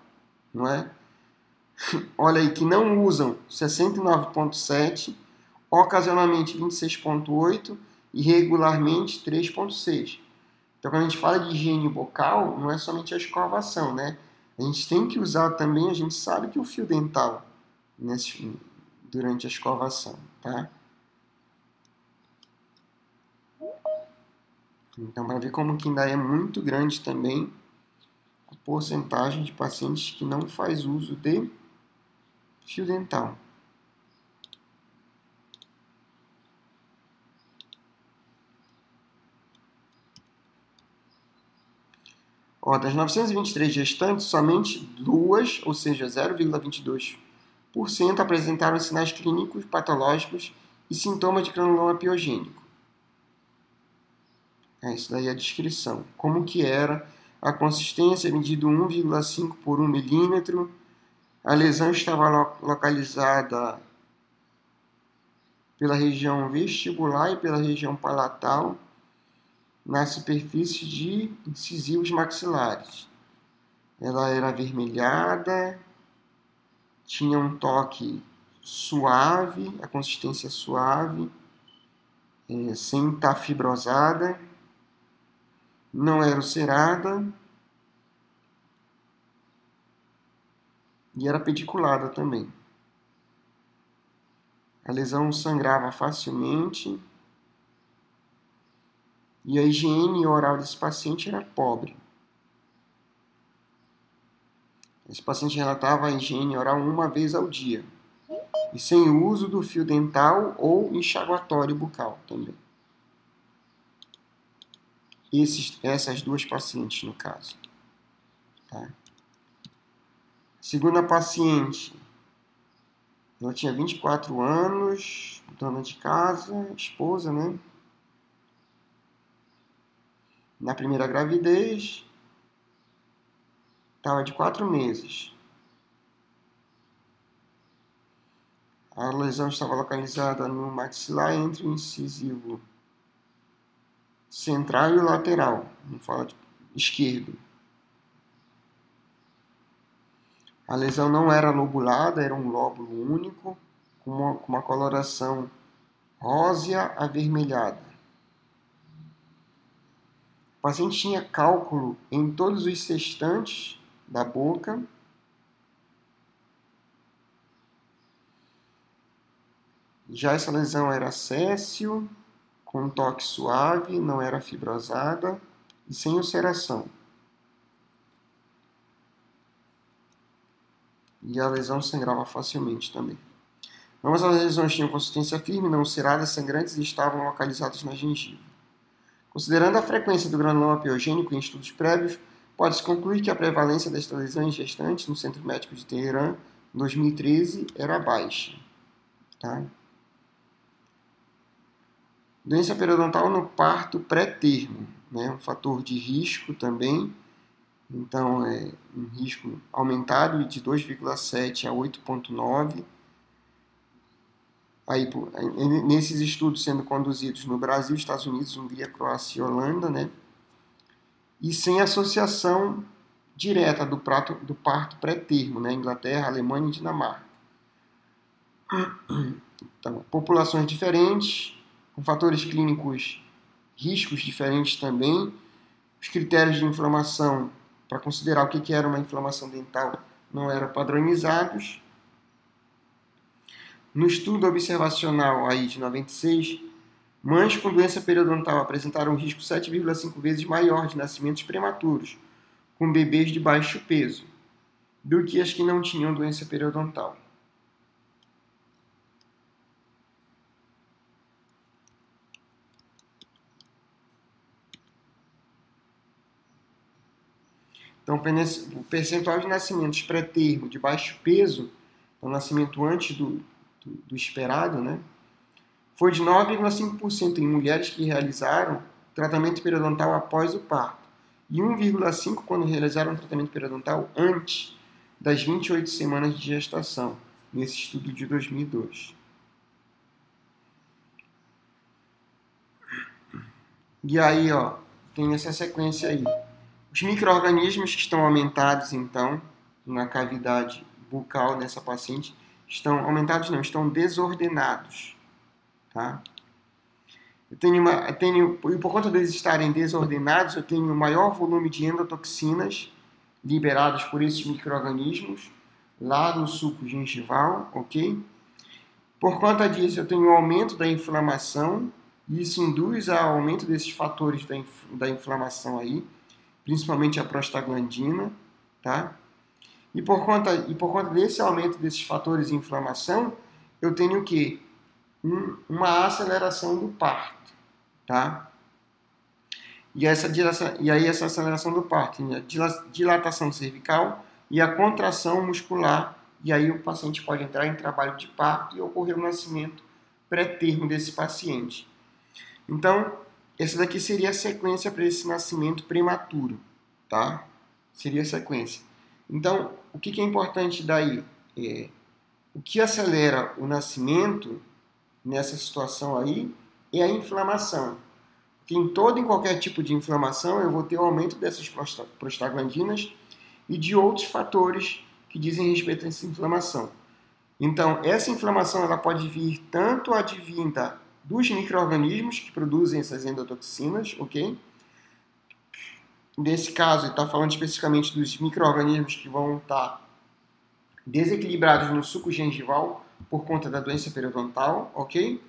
não é? Olha aí, que não usam 69,7, ocasionalmente 26,8 e regularmente 3,6. Então, quando a gente fala de higiene bucal, não é somente a escovação, né? A gente tem que usar também, a gente sabe que o fio dental durante a escovação, tá? Então, para ver como que ainda é muito grande também a porcentagem de pacientes que não faz uso de fio dental. Das 923 gestantes, somente 2, ou seja, 0,22%, apresentaram sinais clínicos, patológicos e sintomas de granuloma piogênico. Isso daí é a descrição. Como que era a consistência, medido 1,5 por 1 milímetro. A lesão estava localizada pela região vestibular e pela região palatal na superfície de incisivos maxilares. Ela era avermelhada, tinha um toque suave, a consistência suave, sem estar fibrosada, não era ulcerada e era pediculada também. A lesão sangrava facilmente e a higiene oral desse paciente era pobre. Esse paciente relatava a higiene oral uma vez ao dia e sem o uso do fio dental ou enxaguatório bucal também. Essas duas pacientes, no caso. Tá? Segunda paciente, ela tinha 24 anos, dona de casa, esposa, né? Na primeira gravidez, estava de 4 meses. A lesão estava localizada no maxilar entre o incisivo central e o lateral, não fala de esquerdo. A lesão não era lobulada, era um lóbulo único, com uma coloração rósea avermelhada. O paciente tinha cálculo em todos os sextantes da boca. Já essa lesão era séssil, com um toque suave, não era fibrosada e sem ulceração. E a lesão sangrava facilmente também. Ambas as lesões tinham consistência firme, não ulceradas, sangrantes e estavam localizadas na gengiva. Considerando a frequência do granuloma piogênico em estudos prévios, pode-se concluir que a prevalência desta lesão em gestantes no Centro Médico de Teherã, em 2013, era baixa. Tá? Doença periodontal no parto pré-termo, né? Um fator de risco também. Então, é um risco aumentado de 2,7 a 8,9. Aí, nesses estudos sendo conduzidos no Brasil, Estados Unidos, Hungria, Croácia e Holanda, né? E sem associação direta do parto pré-termo, né? Inglaterra, Alemanha e Dinamarca. Então, populações diferentes, com fatores clínicos, riscos diferentes também. Os critérios de inflamação, para considerar o que era uma inflamação dental, não eram padronizados. No estudo observacional aí de 96, mães com doença periodontal apresentaram um risco 7,5 vezes maior de nascimentos prematuros, com bebês de baixo peso, do que as que não tinham doença periodontal. Então, o percentual de nascimentos pré-termo de baixo peso, o nascimento antes do esperado, né, foi de 9,5% em mulheres que realizaram tratamento periodontal após o parto e 1,5% quando realizaram tratamento periodontal antes das 28 semanas de gestação, nesse estudo de 2002. E aí, ó, tem essa sequência aí. Os micro-organismos que estão aumentados, então, na cavidade bucal dessa paciente, estão aumentados não, estão desordenados. Tá? E por conta deles estarem desordenados, eu tenho maior volume de endotoxinas liberadas por esses micro-organismos lá no suco gengival, ok? Por conta disso, eu tenho um aumento da inflamação, e isso induz ao aumento desses fatores da inflamação aí, principalmente a prostaglandina, tá? E por conta desse aumento desses fatores de inflamação, eu tenho o quê? Uma aceleração do parto, tá? E aí essa aceleração do parto, né? Dilatação cervical e a contração muscular, e aí o paciente pode entrar em trabalho de parto e ocorrer o nascimento pré-termo desse paciente. Então, essa daqui seria a sequência para esse nascimento prematuro, tá? Seria a sequência. Então, o que é importante daí? O que acelera o nascimento nessa situação aí é a inflamação. Porque em todo e qualquer tipo de inflamação eu vou ter o aumento dessas prostaglandinas e de outros fatores que dizem respeito a essa inflamação. Então, essa inflamação ela pode vir tanto advinda dos micro-organismos que produzem essas endotoxinas, ok? Nesse caso, ele está falando especificamente dos micro-organismos que vão estar desequilibrados no suco gengival por conta da doença periodontal, ok?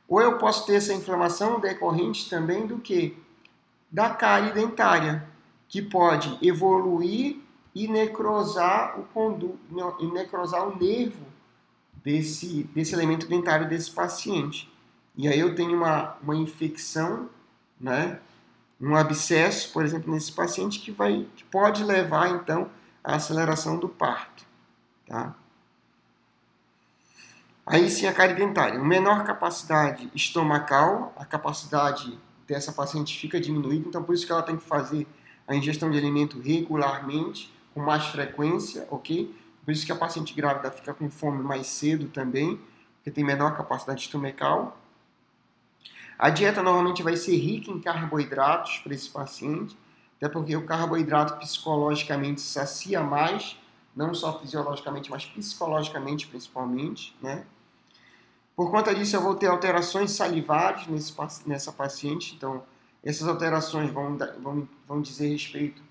Ou eu posso ter essa inflamação decorrente também do quê? Da cárie dentária, que pode evoluir e necrosar o nervo desse elemento dentário desse paciente. E aí eu tenho uma infecção, né? Um abscesso, por exemplo, nesse paciente que pode levar, então, à aceleração do parto. Tá? Aí sim a cárie dentária. Menor capacidade estomacal, a capacidade dessa paciente fica diminuída, então por isso que ela tem que fazer a ingestão de alimento regularmente, com mais frequência, ok? Por isso que a paciente grávida fica com fome mais cedo também, porque tem menor capacidade estomacal. A dieta normalmente vai ser rica em carboidratos para esse paciente, até porque o carboidrato psicologicamente sacia mais, não só fisiologicamente, mas psicologicamente principalmente, né? Por conta disso, eu vou ter alterações salivares nessa paciente. Então, essas alterações vão dizer respeito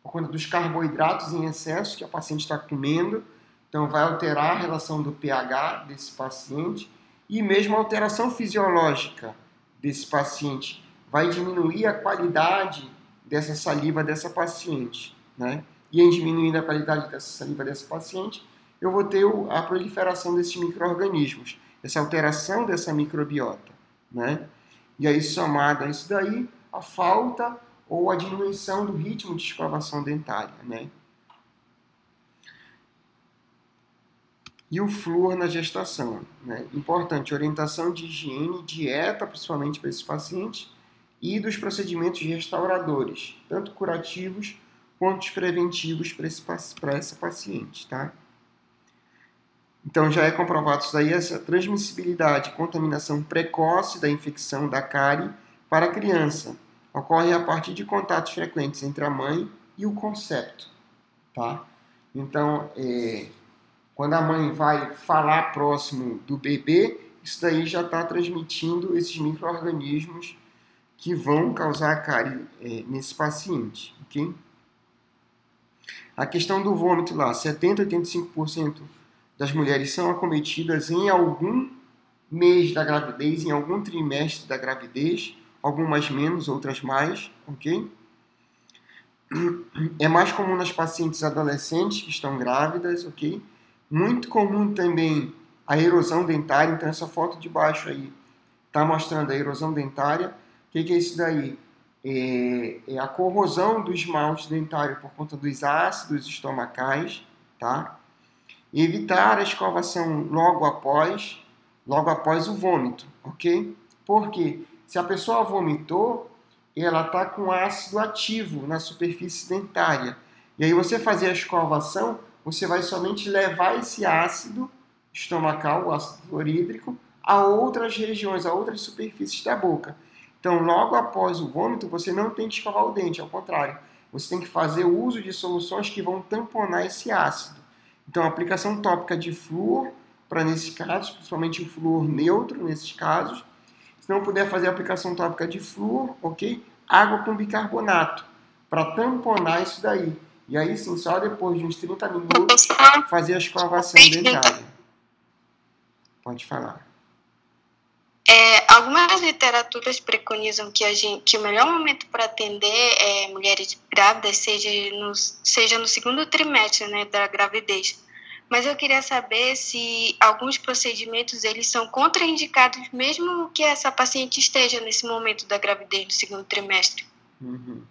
por conta dos carboidratos em excesso que a paciente está comendo. Então, vai alterar a relação do pH desse paciente. E mesmo a alteração fisiológica desse paciente vai diminuir a qualidade dessa saliva dessa paciente, né? E em diminuindo a qualidade dessa saliva dessa paciente, eu vou ter a proliferação desses micro-organismos, essa alteração dessa microbiota, né? E aí, somado a isso daí, a falta ou a diminuição do ritmo de escovação dentária, né? E o flúor na gestação, né? Importante, orientação de higiene e dieta, principalmente para esses pacientes, e dos procedimentos restauradores, tanto curativos quanto preventivos para essa paciente, tá? Então, já é comprovado isso daí, essa transmissibilidade e contaminação precoce da infecção da cárie para a criança. Ocorre a partir de contatos frequentes entre a mãe e o concepto, tá? Então, quando a mãe vai falar próximo do bebê, isso daí já está transmitindo esses micro-organismos que vão causar cárie nesse paciente, ok? A questão do vômito lá, 70% a 85% das mulheres são acometidas em algum mês da gravidez, em algum trimestre da gravidez, algumas menos, outras mais, ok? É mais comum nas pacientes adolescentes que estão grávidas, ok? Muito comum também a erosão dentária, então essa foto de baixo aí está mostrando a erosão dentária. O que é isso daí? É a corrosão do esmalte dentário por conta dos ácidos estomacais, tá? E evitar a escovação logo após o vômito, ok? Porque se a pessoa vomitou, ela está com ácido ativo na superfície dentária. E aí você fazer a escovação, você vai somente levar esse ácido estomacal, o ácido clorídrico, a outras regiões, a outras superfícies da boca. Então, logo após o vômito, você não tem que escovar o dente, ao contrário. Você tem que fazer o uso de soluções que vão tamponar esse ácido. Então, a aplicação tópica de flúor, para nesses casos, principalmente o flúor neutro nesses casos. Se não puder fazer a aplicação tópica de flúor, ok? Água com bicarbonato, para tamponar isso daí. E aí sim, só depois de uns 30 minutos, fazer a escovação dentária. Pode falar. Algumas literaturas preconizam que o melhor momento para atender mulheres grávidas seja no segundo trimestre, né, da gravidez. Mas eu queria saber se alguns procedimentos eles são contraindicados mesmo que essa paciente esteja nesse momento da gravidez do segundo trimestre. Uhum.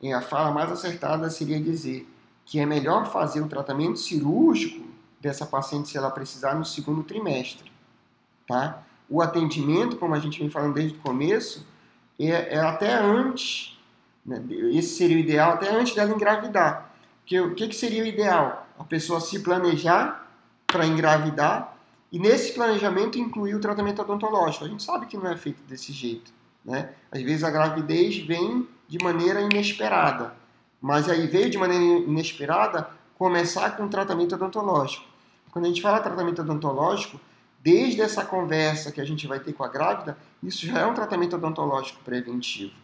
E a fala mais acertada seria dizer que é melhor fazer o tratamento cirúrgico dessa paciente se ela precisar no segundo trimestre, tá? O atendimento, como a gente vem falando desde o começo, é até antes, né? Esse seria o ideal, até antes dela engravidar. Porque o que seria o ideal? A pessoa se planejar para engravidar E nesse planejamento incluir o tratamento odontológico. A gente sabe que não é feito desse jeito, né? Às vezes a gravidez vem de maneira inesperada, mas aí veio de maneira inesperada começar com o tratamento odontológico. Quando a gente fala tratamento odontológico, desde essa conversa que a gente vai ter com a grávida, isso já é um tratamento odontológico preventivo,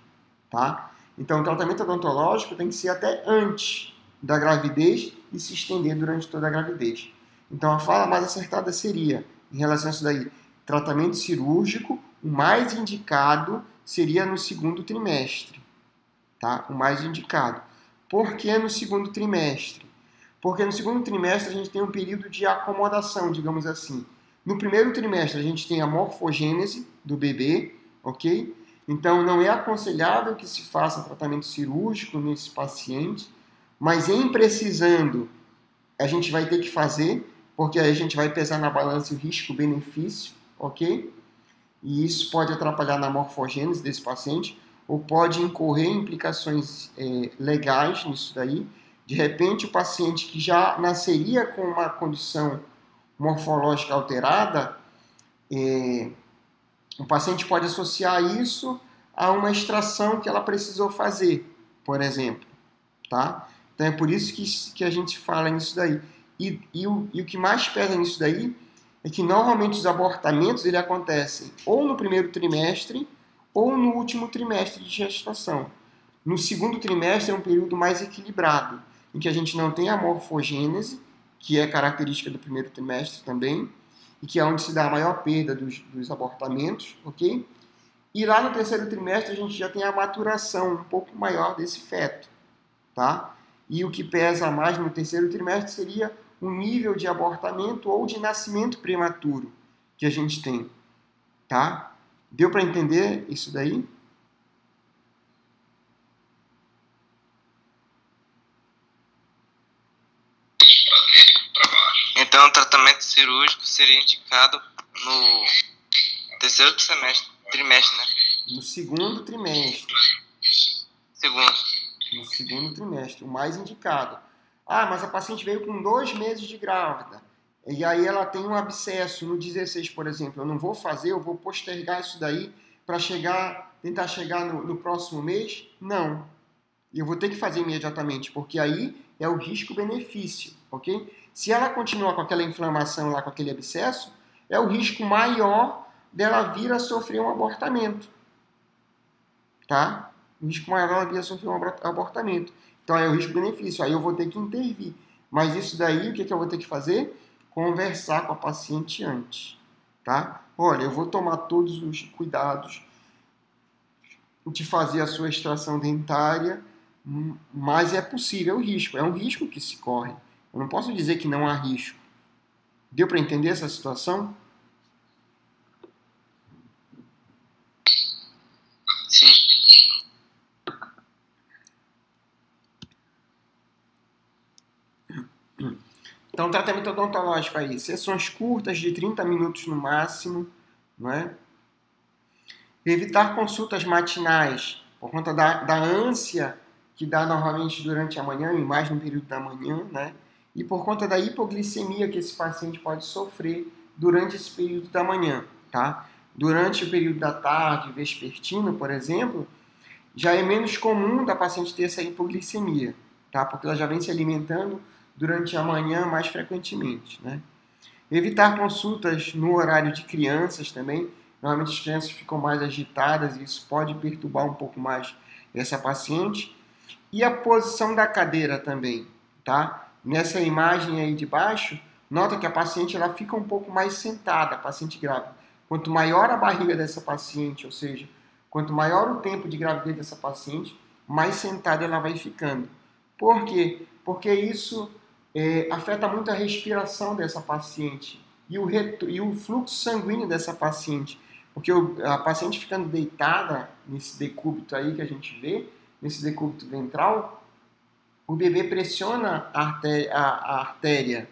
tá? Então, o tratamento odontológico tem que ser até antes da gravidez e se estender durante toda a gravidez. Então, a fala mais acertada seria, em relação a isso daí, tratamento cirúrgico, o mais indicado seria no segundo trimestre, tá? O mais indicado. Por que no segundo trimestre? Porque no segundo trimestre a gente tem um período de acomodação, digamos assim. No primeiro trimestre a gente tem a morfogênese do bebê, ok? Então não é aconselhável que se faça tratamento cirúrgico nesse paciente, mas em precisando a gente vai ter que fazer, porque aí a gente vai pesar na balança o risco-benefício, ok? E isso pode atrapalhar na morfogênese desse paciente, ou pode incorrer em implicações legais nisso daí. De repente, o paciente que já nasceria com uma condição morfológica alterada, o paciente pode associar isso a uma extração que ela precisou fazer, por exemplo, tá? Então é por isso que a gente fala nisso daí. E o que mais pesa nisso daí é que normalmente os abortamentos ele acontecem ou no primeiro trimestre ou no último trimestre de gestação. No segundo trimestre é um período mais equilibrado, em que a gente não tem a morfogênese, que é característica do primeiro trimestre também, e que é onde se dá a maior perda dos abortamentos, ok? E lá no terceiro trimestre a gente já tem a maturação um pouco maior desse feto, tá? E o que pesa mais no terceiro trimestre seria o nível de abortamento ou de nascimento prematuro que a gente tem, tá? Deu para entender isso daí? Então, o tratamento cirúrgico seria indicado no terceiro trimestre, né? No segundo trimestre. No segundo trimestre, o mais indicado. Ah, mas a paciente veio com 2 meses de grávida. E aí ela tem um abscesso no 16, por exemplo. Eu não vou fazer, eu vou postergar isso daí para tentar chegar no próximo mês? Não. Eu vou ter que fazer imediatamente, porque aí é o risco-benefício, ok? Se ela continuar com aquela inflamação lá, com aquele abscesso, é o risco maior dela vir a sofrer um abortamento, tá? O risco maior dela vir a sofrer um abortamento. Então, é o risco-benefício. Aí eu vou ter que intervir. Mas isso daí, o que eu vou ter que fazer? Conversar com a paciente antes, tá? Olha, eu vou tomar todos os cuidados de fazer a sua extração dentária, mas é possível o risco. É um risco que se corre. Eu não posso dizer que não há risco. Deu para entender essa situação? Sim. Então, tratamento odontológico aí, sessões curtas de 30 minutos no máximo, não é? Evitar consultas matinais, por conta da ânsia que dá normalmente durante a manhã, e mais no período da manhã, né? E por conta da hipoglicemia que esse paciente pode sofrer durante esse período da manhã, tá? Durante o período da tarde, vespertino, por exemplo, já é menos comum da paciente ter essa hipoglicemia, tá? Porque ela já vem se alimentando durante a manhã mais frequentemente, né? Evitar consultas no horário de crianças também. Normalmente as crianças ficam mais agitadas e isso pode perturbar um pouco mais essa paciente. E a posição da cadeira também, tá? Nessa imagem aí de baixo, nota que a paciente ela fica um pouco mais sentada, a paciente grávida. Quanto maior a barriga dessa paciente, ou seja, quanto maior o tempo de gravidez dessa paciente, mais sentada ela vai ficando. Por quê? Porque isso afeta muito a respiração dessa paciente e o fluxo sanguíneo dessa paciente. Porque a paciente ficando deitada nesse decúbito aí que a gente vê, nesse decúbito ventral, o bebê pressiona a artéria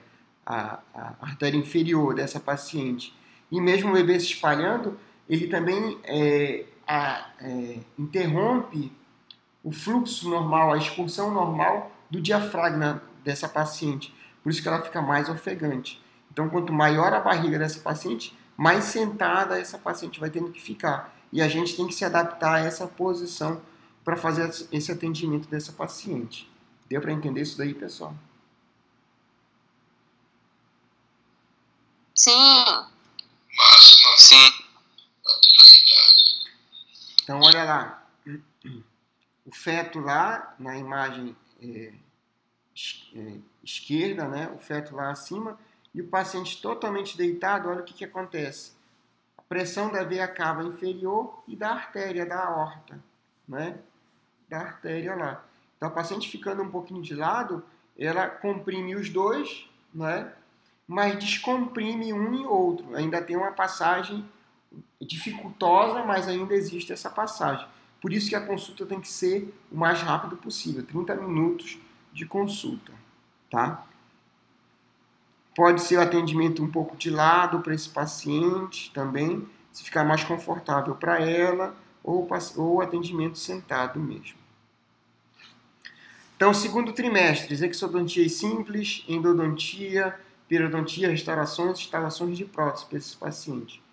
inferior dessa paciente. E mesmo o bebê se espalhando, ele também interrompe o fluxo normal, a expulsão normal do diafragma dessa paciente. Por isso que ela fica mais ofegante. Então, quanto maior a barriga dessa paciente, mais sentada essa paciente vai tendo que ficar. E a gente tem que se adaptar a essa posição para fazer esse atendimento dessa paciente. Deu para entender isso daí, pessoal? Sim. Sim. Então, olha lá. O feto lá, na imagem esquerda, né? O feto lá acima, e o paciente totalmente deitado, olha o que acontece. A pressão da veia cava inferior e da artéria, da aorta, né? Da artéria lá. Então, a paciente ficando um pouquinho de lado, ela comprime os dois, né? Mas descomprime um e outro. Ainda tem uma passagem dificultosa, mas ainda existe essa passagem. Por isso que a consulta tem que ser o mais rápido possível, 30 minutos de consulta, tá? Pode ser o atendimento um pouco de lado para esse paciente também, se ficar mais confortável para ela, ou o atendimento sentado mesmo. Então, segundo trimestre, exodontia simples, endodontia, periodontia, restaurações, instalações de prótese para esse paciente.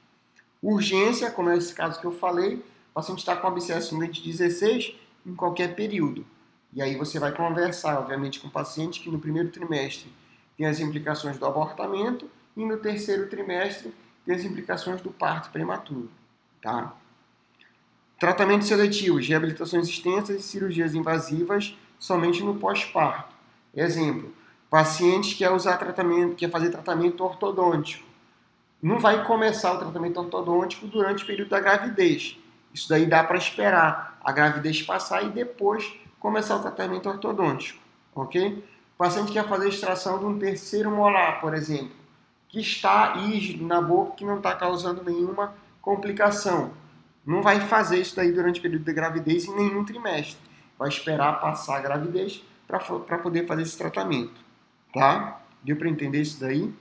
Urgência, como é esse caso que eu falei, o paciente está com abscesso no dente 16 em qualquer período. E aí você vai conversar, obviamente, com o paciente que no primeiro trimestre tem as implicações do abortamento e no terceiro trimestre tem as implicações do parto prematuro. Tá? Tratamentos seletivos, reabilitações extensas e cirurgias invasivas somente no pós-parto. Exemplo, paciente que quer fazer tratamento ortodôntico. Não vai começar o tratamento ortodôntico durante o período da gravidez. Isso daí dá para esperar a gravidez passar e depois começar o tratamento ortodôntico, ok? O paciente quer fazer extração de um terceiro molar, por exemplo, que está rígido na boca, que não está causando nenhuma complicação. Não vai fazer isso daí durante o período da gravidez em nenhum trimestre. Vai esperar passar a gravidez para poder fazer esse tratamento, tá? Deu para entender isso daí?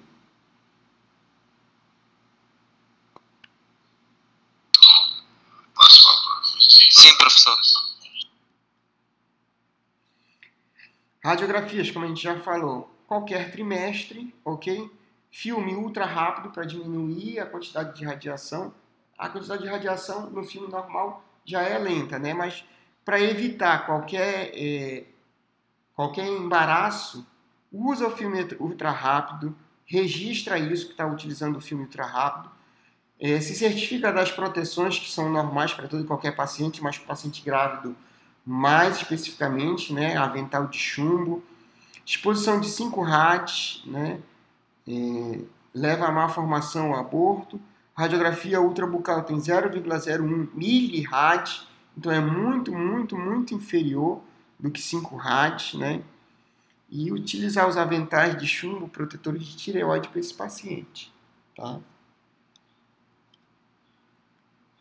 Sim, professor. Radiografias, como a gente já falou, qualquer trimestre, ok? Filme ultra rápido para diminuir a quantidade de radiação. A quantidade de radiação no filme normal já é lenta, né? Mas para evitar qualquer embaraço, usa o filme ultra rápido, registra isso que está utilizando o filme ultra rápido, se certifica das proteções que são normais para todo e qualquer paciente, mas para o paciente grávido mais especificamente, né, avental de chumbo, exposição de 5 rads, né, leva a malformação ao aborto, radiografia ultrabucal tem 0,01 milirad, então é muito, muito, muito inferior do que 5 rads, né, e utilizar os aventais de chumbo protetores de tireoide para esse paciente, tá?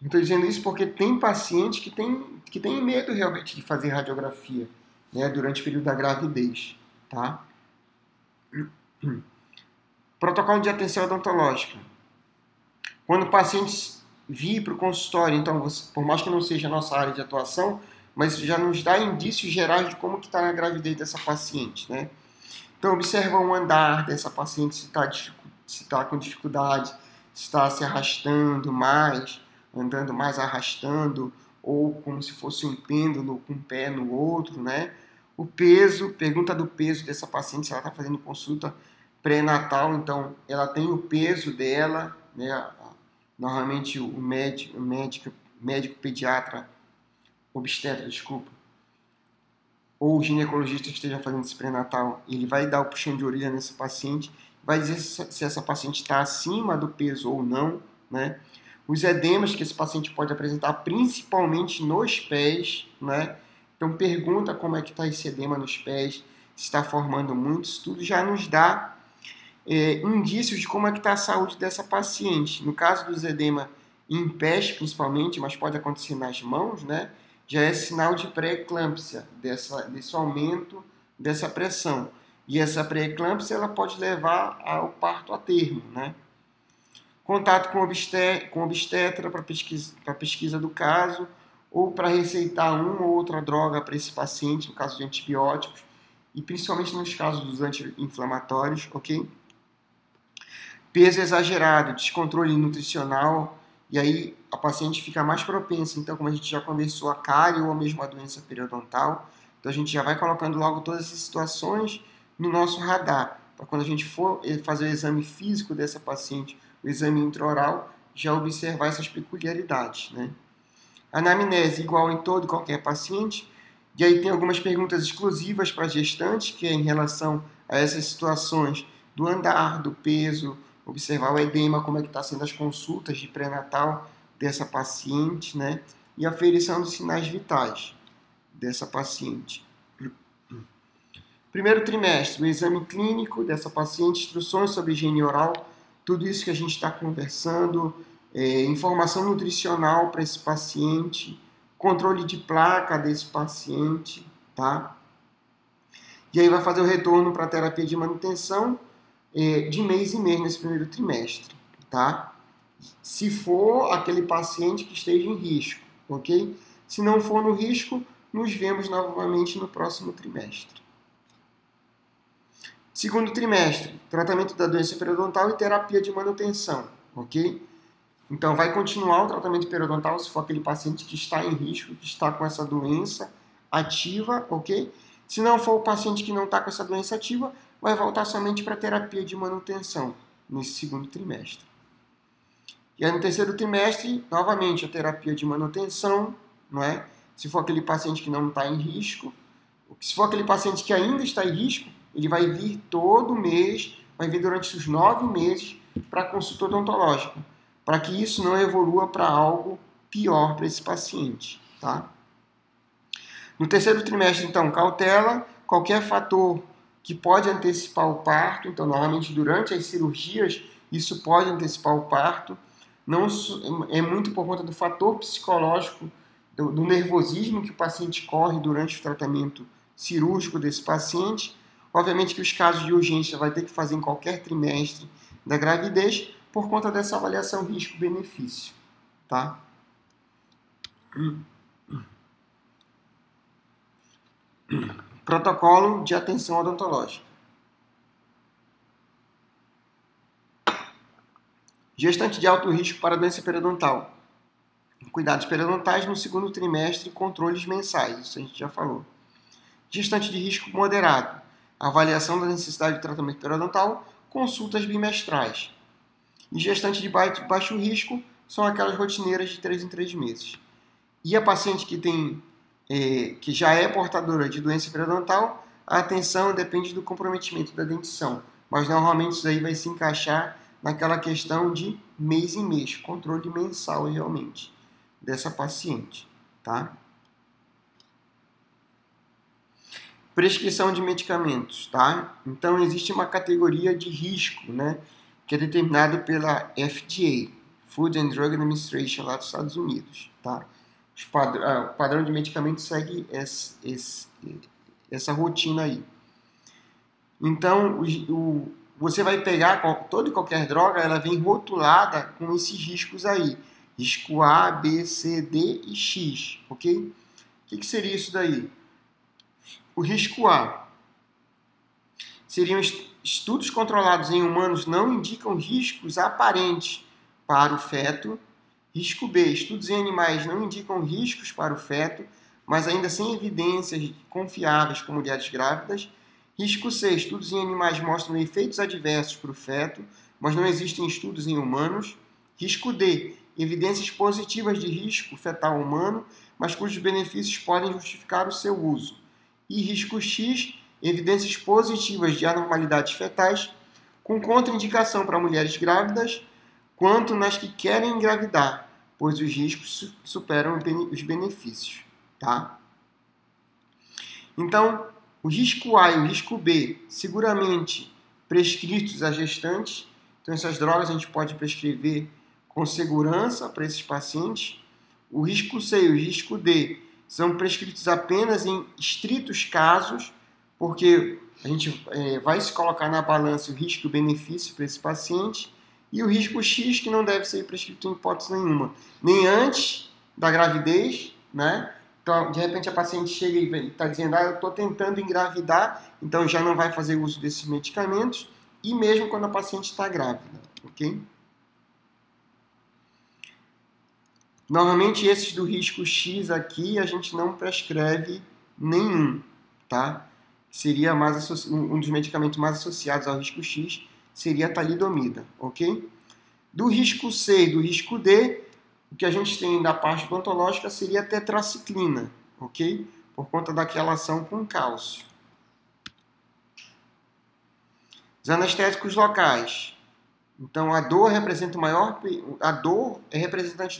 Estou dizendo isso porque tem paciente que tem medo realmente de fazer radiografia, né, durante o período da gravidez, tá? Protocolo de atenção odontológica. Quando o paciente vir para o consultório, então, por mais que não seja a nossa área de atuação, mas isso já nos dá indícios gerais de como que está a gravidez dessa paciente, né? Então, observa o andar dessa paciente, se está com dificuldade, se está se arrastando mais, andando mais arrastando, ou como se fosse um pêndulo com um pé no outro, né? O peso, pergunta do peso dessa paciente, se ela está fazendo consulta pré-natal, então ela tem o peso dela, né? Normalmente o médico pediatra, obstetra, desculpa, ou o ginecologista que esteja fazendo esse pré-natal, ele vai dar o puxão de orelha nessa paciente, vai dizer se essa paciente está acima do peso ou não, né? Os edemas que esse paciente pode apresentar, principalmente nos pés, né? Então pergunta como é que está esse edema nos pés, se está formando muito, isso tudo já nos dá indícios de como é que está a saúde dessa paciente. No caso dos edema em pés, principalmente, mas pode acontecer nas mãos, né? Já é sinal de pré-eclâmpsia, desse aumento dessa pressão. E essa pré-eclâmpsia ela pode levar ao parto a termo, né? Contato com obstetra para pesquisa do caso, ou para receitar uma ou outra droga para esse paciente, no caso de antibióticos, e principalmente nos casos dos anti-inflamatórios, ok? peso exagerado, descontrole nutricional, e aí a paciente fica mais propensa, então, como a gente já conversou, a cárie ou mesmo a doença periodontal. Então a gente já vai colocando logo todas essas situações no nosso radar, para quando a gente for fazer o exame físico dessa paciente, o exame intraoral, já observar essas peculiaridades, né? Anamnese igual em todo e qualquer paciente. E aí tem algumas perguntas exclusivas para gestantes, que é em relação a essas situações do andar, do peso, observar o edema, como é que está sendo as consultas de pré-natal dessa paciente, né? E a aferição dos sinais vitais dessa paciente. Primeiro trimestre, o exame clínico dessa paciente, instruções sobre higiene oral, tudo isso que a gente está conversando, informação nutricional para esse paciente, controle de placa desse paciente, tá? E aí vai fazer o retorno para a terapia de manutenção de mês em mês nesse primeiro trimestre, tá? Se for aquele paciente que esteja em risco, ok? Se não for no risco, nos vemos novamente no próximo trimestre. Segundo trimestre, tratamento da doença periodontal e terapia de manutenção, ok? Então, vai continuar o tratamento periodontal se for aquele paciente que está em risco, que está com essa doença ativa, ok? Se não for o paciente que não está com essa doença ativa, vai voltar somente para a terapia de manutenção nesse segundo trimestre. E aí, no terceiro trimestre, novamente, a terapia de manutenção, não é? Se for aquele paciente que não está em risco, se for aquele paciente que ainda está em risco, ele vai vir todo mês, vai vir durante os 9 meses para a consulta odontológica, para que isso não evolua para algo pior para esse paciente, tá? No terceiro trimestre, então, cautela, qualquer fator que pode antecipar o parto, então, normalmente durante as cirurgias, isso pode antecipar o parto, não é muito por conta do fator psicológico, do nervosismo que o paciente corre durante o tratamento cirúrgico desse paciente. Obviamente que os casos de urgência vai ter que fazer em qualquer trimestre da gravidez por conta dessa avaliação risco-benefício, tá? Protocolo de atenção odontológica. Gestante de alto risco para doença periodontal. Cuidados periodontais no segundo trimestre e controles mensais, isso a gente já falou. Gestante de risco moderado. Avaliação da necessidade de tratamento periodontal, consultas bimestrais. E gestante de baixo risco são aquelas rotineiras de 3 em 3 meses. E a paciente que já é portadora de doença periodontal, a atenção depende do comprometimento da dentição. Mas normalmente isso aí vai se encaixar naquela questão de mês em mês, controle mensal realmente dessa paciente, tá? Prescrição de medicamentos, tá? Então, existe uma categoria de risco, né? Que é determinado pela FDA, Food and Drug Administration, lá dos Estados Unidos, tá? O padrão de medicamentos segue essa rotina aí. Então, você vai pegar toda e qualquer droga, ela vem rotulada com esses riscos aí. Risco A, B, C, D e X, ok? O que seria isso daí? O risco A seriam estudos controlados em humanos não indicam riscos aparentes para o feto. Risco B, estudos em animais não indicam riscos para o feto, mas ainda sem evidências confiáveis com mulheres grávidas. Risco C, estudos em animais mostram efeitos adversos para o feto, mas não existem estudos em humanos. Risco D, evidências positivas de risco fetal humano, mas cujos benefícios podem justificar o seu uso. E risco X, evidências positivas de anormalidades fetais, com contraindicação para mulheres grávidas, quanto nas que querem engravidar, pois os riscos superam os benefícios, tá? Então, o risco A e o risco B, seguramente prescritos a gestantes. Então, essas drogas a gente pode prescrever com segurança para esses pacientes. O risco C e o risco D são prescritos apenas em estritos casos, porque a gente vai se colocar na balança o risco e o benefício para esse paciente. E o risco X, que não deve ser prescrito em hipótese nenhuma, nem antes da gravidez, né? Então, de repente, a paciente chega e está dizendo, eu estou tentando engravidar, então já não vai fazer uso desses medicamentos, e mesmo quando a paciente está grávida, ok? Normalmente esses do risco X aqui a gente não prescreve nenhum, tá? Seria mais um dos medicamentos mais associados ao risco X seria a talidomida, ok? Do risco C e do risco D, o que a gente tem da parte odontológica seria a tetraciclina, ok? Por conta daquela ação com cálcio. Os anestésicos locais. Então, a dor é representante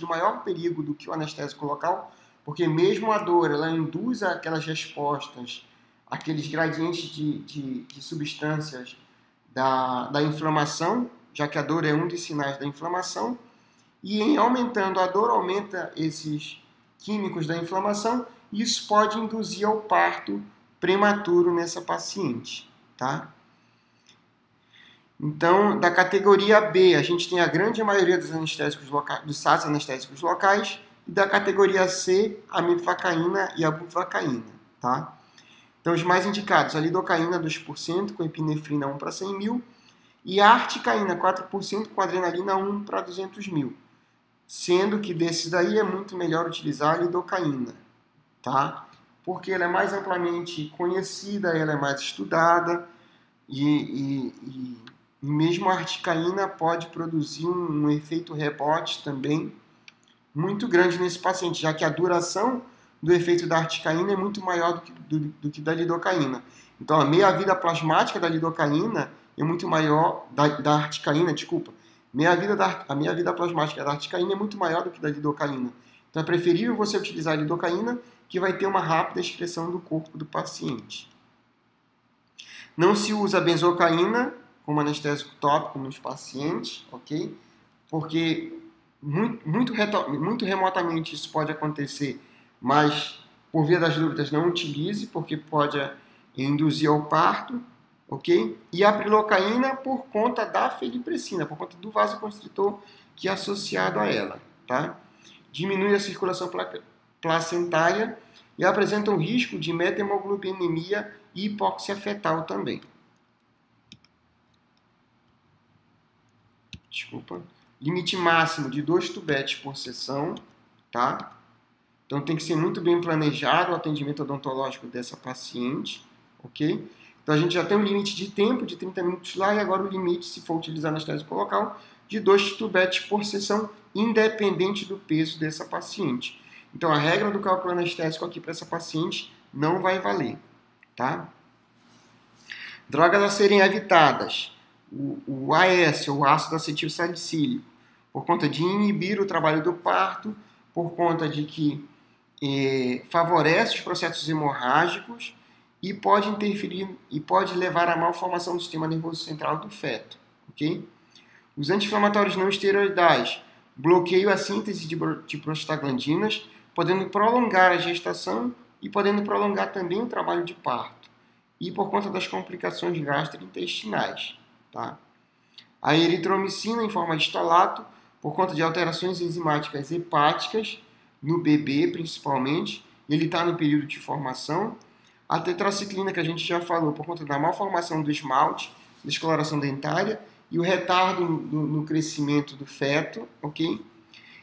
do maior perigo do que o anestésico local, porque mesmo a dor, ela induz aquelas respostas, aqueles gradientes de substâncias da inflamação, já que a dor é um dos sinais da inflamação, e em aumentando a dor, aumenta esses químicos da inflamação, e isso pode induzir ao parto prematuro nessa paciente, tá? Então, da categoria B, a gente tem a grande maioria dos anestésicos locais, dos SATs anestésicos locais, e da categoria C, a mifacaína e a bupivacaína, tá? Então, os mais indicados, a lidocaína 2%, com epinefrina 1 para 100 mil, e a articaína 4%, com adrenalina 1 para 200 mil. Sendo que desses daí é muito melhor utilizar a lidocaína, tá? Porque ela é mais amplamente conhecida, ela é mais estudada, e mesmo a articaína pode produzir um efeito rebote também muito grande nesse paciente, já que a duração do efeito da articaína é muito maior do que da lidocaína. Então, a meia-vida plasmática da lidocaína é muito maior, da articaína, desculpa. A meia-vida plasmática da articaína é muito maior do que da lidocaína. Então, é preferível você utilizar a lidocaína, que vai ter uma rápida excreção do corpo do paciente. Não se usa a benzocaína como anestésico tópico nos pacientes, ok? Porque muito remotamente isso pode acontecer, mas por via das dúvidas não utilize, porque pode induzir ao parto, ok? E a prilocaína por conta da felipressina, por conta do vasoconstritor que é associado a ela, tá? Diminui a circulação placentária e apresenta um risco de methemoglobinемia e hipóxia fetal também. Desculpa. Limite máximo de 2 tubetes por sessão, tá? Então tem que ser muito bem planejado o atendimento odontológico dessa paciente, ok? Então a gente já tem um limite de tempo de 30 minutos lá e agora o limite, se for utilizar anestésico local, de 2 tubetes por sessão, independente do peso dessa paciente. Então a regra do cálculo anestésico aqui para essa paciente não vai valer, tá? Drogas a serem evitadas. O AS, o ácido acetil salicílico, por conta de inibir o trabalho do parto, por conta de que favorece os processos hemorrágicos e pode interferir e pode levar à malformação do sistema nervoso central do feto, ok? Os anti-inflamatórios não esteroidais bloqueiam a síntese de prostaglandinas, podendo prolongar a gestação e podendo prolongar também o trabalho de parto, e por conta das complicações gastrointestinais. Tá? A eritromicina em forma de estolato, por conta de alterações enzimáticas hepáticas, no bebê principalmente, ele está no período de formação. A tetraciclina, que a gente já falou, por conta da malformação do esmalte, descoloração dentária, e o retardo no crescimento do feto, ok?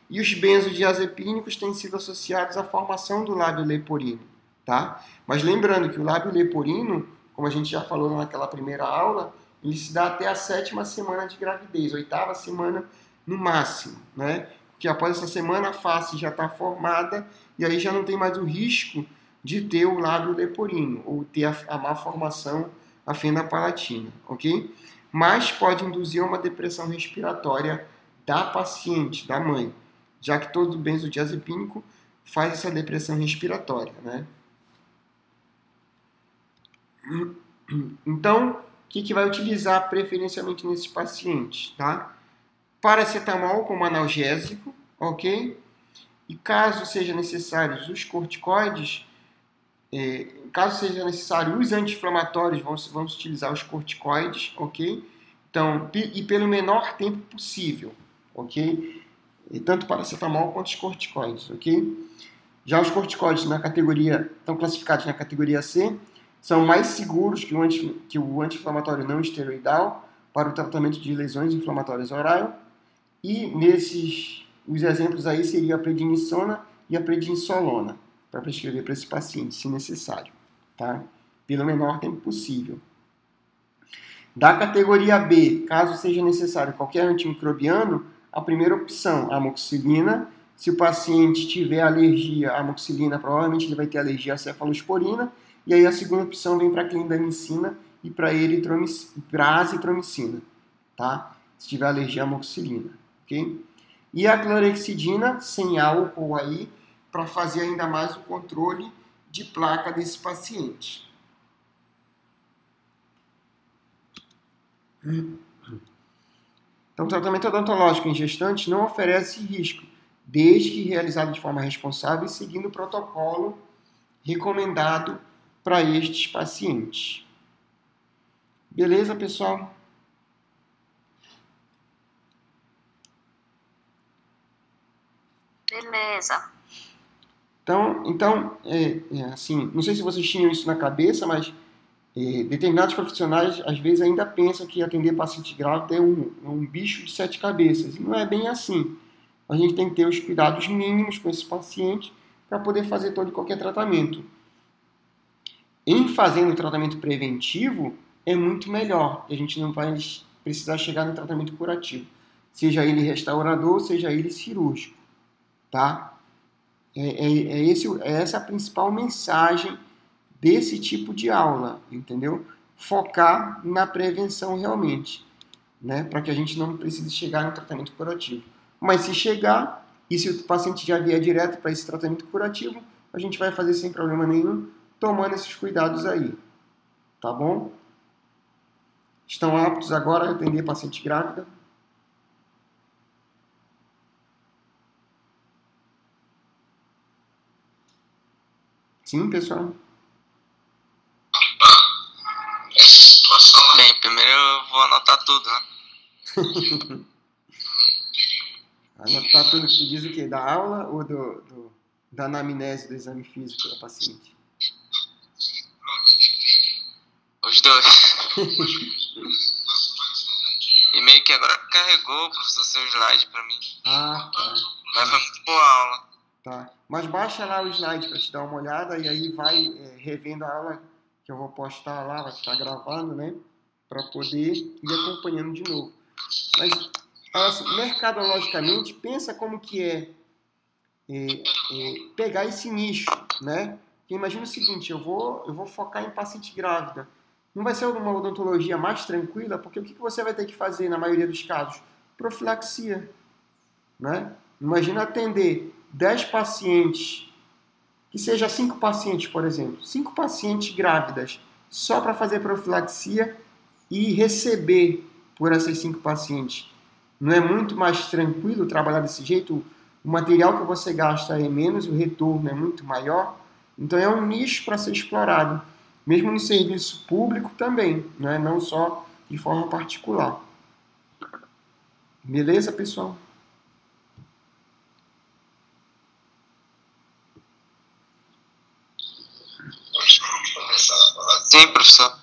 E os benzodiazepínicos têm sido associados à formação do lábio leporino, tá? Mas lembrando que o lábio leporino, como a gente já falou naquela primeira aula, ele se dá até a 7ª semana de gravidez, 8ª semana no máximo, né? Porque após essa semana a face já está formada e aí já não tem mais o risco de ter o lábio leporino ou ter a malformação, a fenda palatina, ok? Mas pode induzir uma depressão respiratória da paciente, da mãe, já que todo benzodiazepínico faz essa depressão respiratória, né? Então, o que vai utilizar preferencialmente nesses pacientes, tá? Paracetamol como analgésico, ok? E caso seja necessário os corticoides, caso seja necessário os anti-inflamatórios, vamos utilizar os corticoides, ok? Então, e pelo menor tempo possível, ok? E tanto paracetamol quanto os corticoides, ok? Já os corticoides estão classificados na categoria C, são mais seguros que o anti-inflamatório não esteroidal, para o tratamento de lesões inflamatórias orais. E os exemplos aí seriam a prednisona e a prednisolona, para prescrever para esse paciente, se necessário, tá? Pelo menor tempo possível. Da categoria B, caso seja necessário qualquer antimicrobiano, a primeira opção, a amoxicilina. Se o paciente tiver alergia à amoxicilina, provavelmente ele vai ter alergia à cefalosporina. E aí a segunda opção vem para a clindamicina e para a azitromicina, tá? Se tiver alergia à amoxicilina, ok? E a clorexidina, sem álcool aí, para fazer ainda mais o controle de placa desse paciente. Então, o tratamento odontológico em gestantes não oferece risco, desde que realizado de forma responsável e seguindo o protocolo recomendado para estes pacientes. Beleza, pessoal? Beleza. Então assim, não sei se vocês tinham isso na cabeça, mas determinados profissionais às vezes ainda pensam que atender paciente grávida é um bicho de 7 cabeças. E não é bem assim. A gente tem que ter os cuidados mínimos com esse paciente para poder fazer todo e qualquer tratamento. Em fazendo o tratamento preventivo, é muito melhor. A gente não vai precisar chegar no tratamento curativo. Seja ele restaurador, seja ele cirúrgico. Tá? Essa a principal mensagem desse tipo de aula, entendeu? Focar na prevenção realmente, né? Para que a gente não precise chegar no tratamento curativo. Mas se chegar, e se o paciente já vier direto para esse tratamento curativo, a gente vai fazer sem problema nenhum, tomando esses cuidados aí, tá bom? Estão aptos agora a atender paciente grávida? Sim, pessoal? Bem, primeiro eu vou anotar tudo, né? Anotar tudo que tu diz o quê? Da aula ou da anamnese do exame físico da paciente? Os dois. E meio que agora carregou, professor, seu slide pra mim. Ah, tá. Mas foi muito boa a aula. Tá. Mas baixa lá o slide para te dar uma olhada e aí vai revendo a aula que eu vou postar lá, vai ficar gravando, né? Para poder ir acompanhando de novo. Mas, assim, mercadologicamente, pensa como que é pegar esse nicho, né? Porque imagina o seguinte, eu vou focar em paciente grávida. Não vai ser uma odontologia mais tranquila, porque o que você vai ter que fazer na maioria dos casos? Profilaxia, né? Imagina atender 10 pacientes, que seja 5 pacientes, por exemplo, 5 pacientes grávidas, só para fazer profilaxia e receber por essas 5 pacientes. Não é muito mais tranquilo trabalhar desse jeito? O material que você gasta é menos, o retorno é muito maior. Então é um nicho para ser explorado, mesmo no serviço público também, né? Não só de forma particular. Beleza, pessoal? Sim, professor.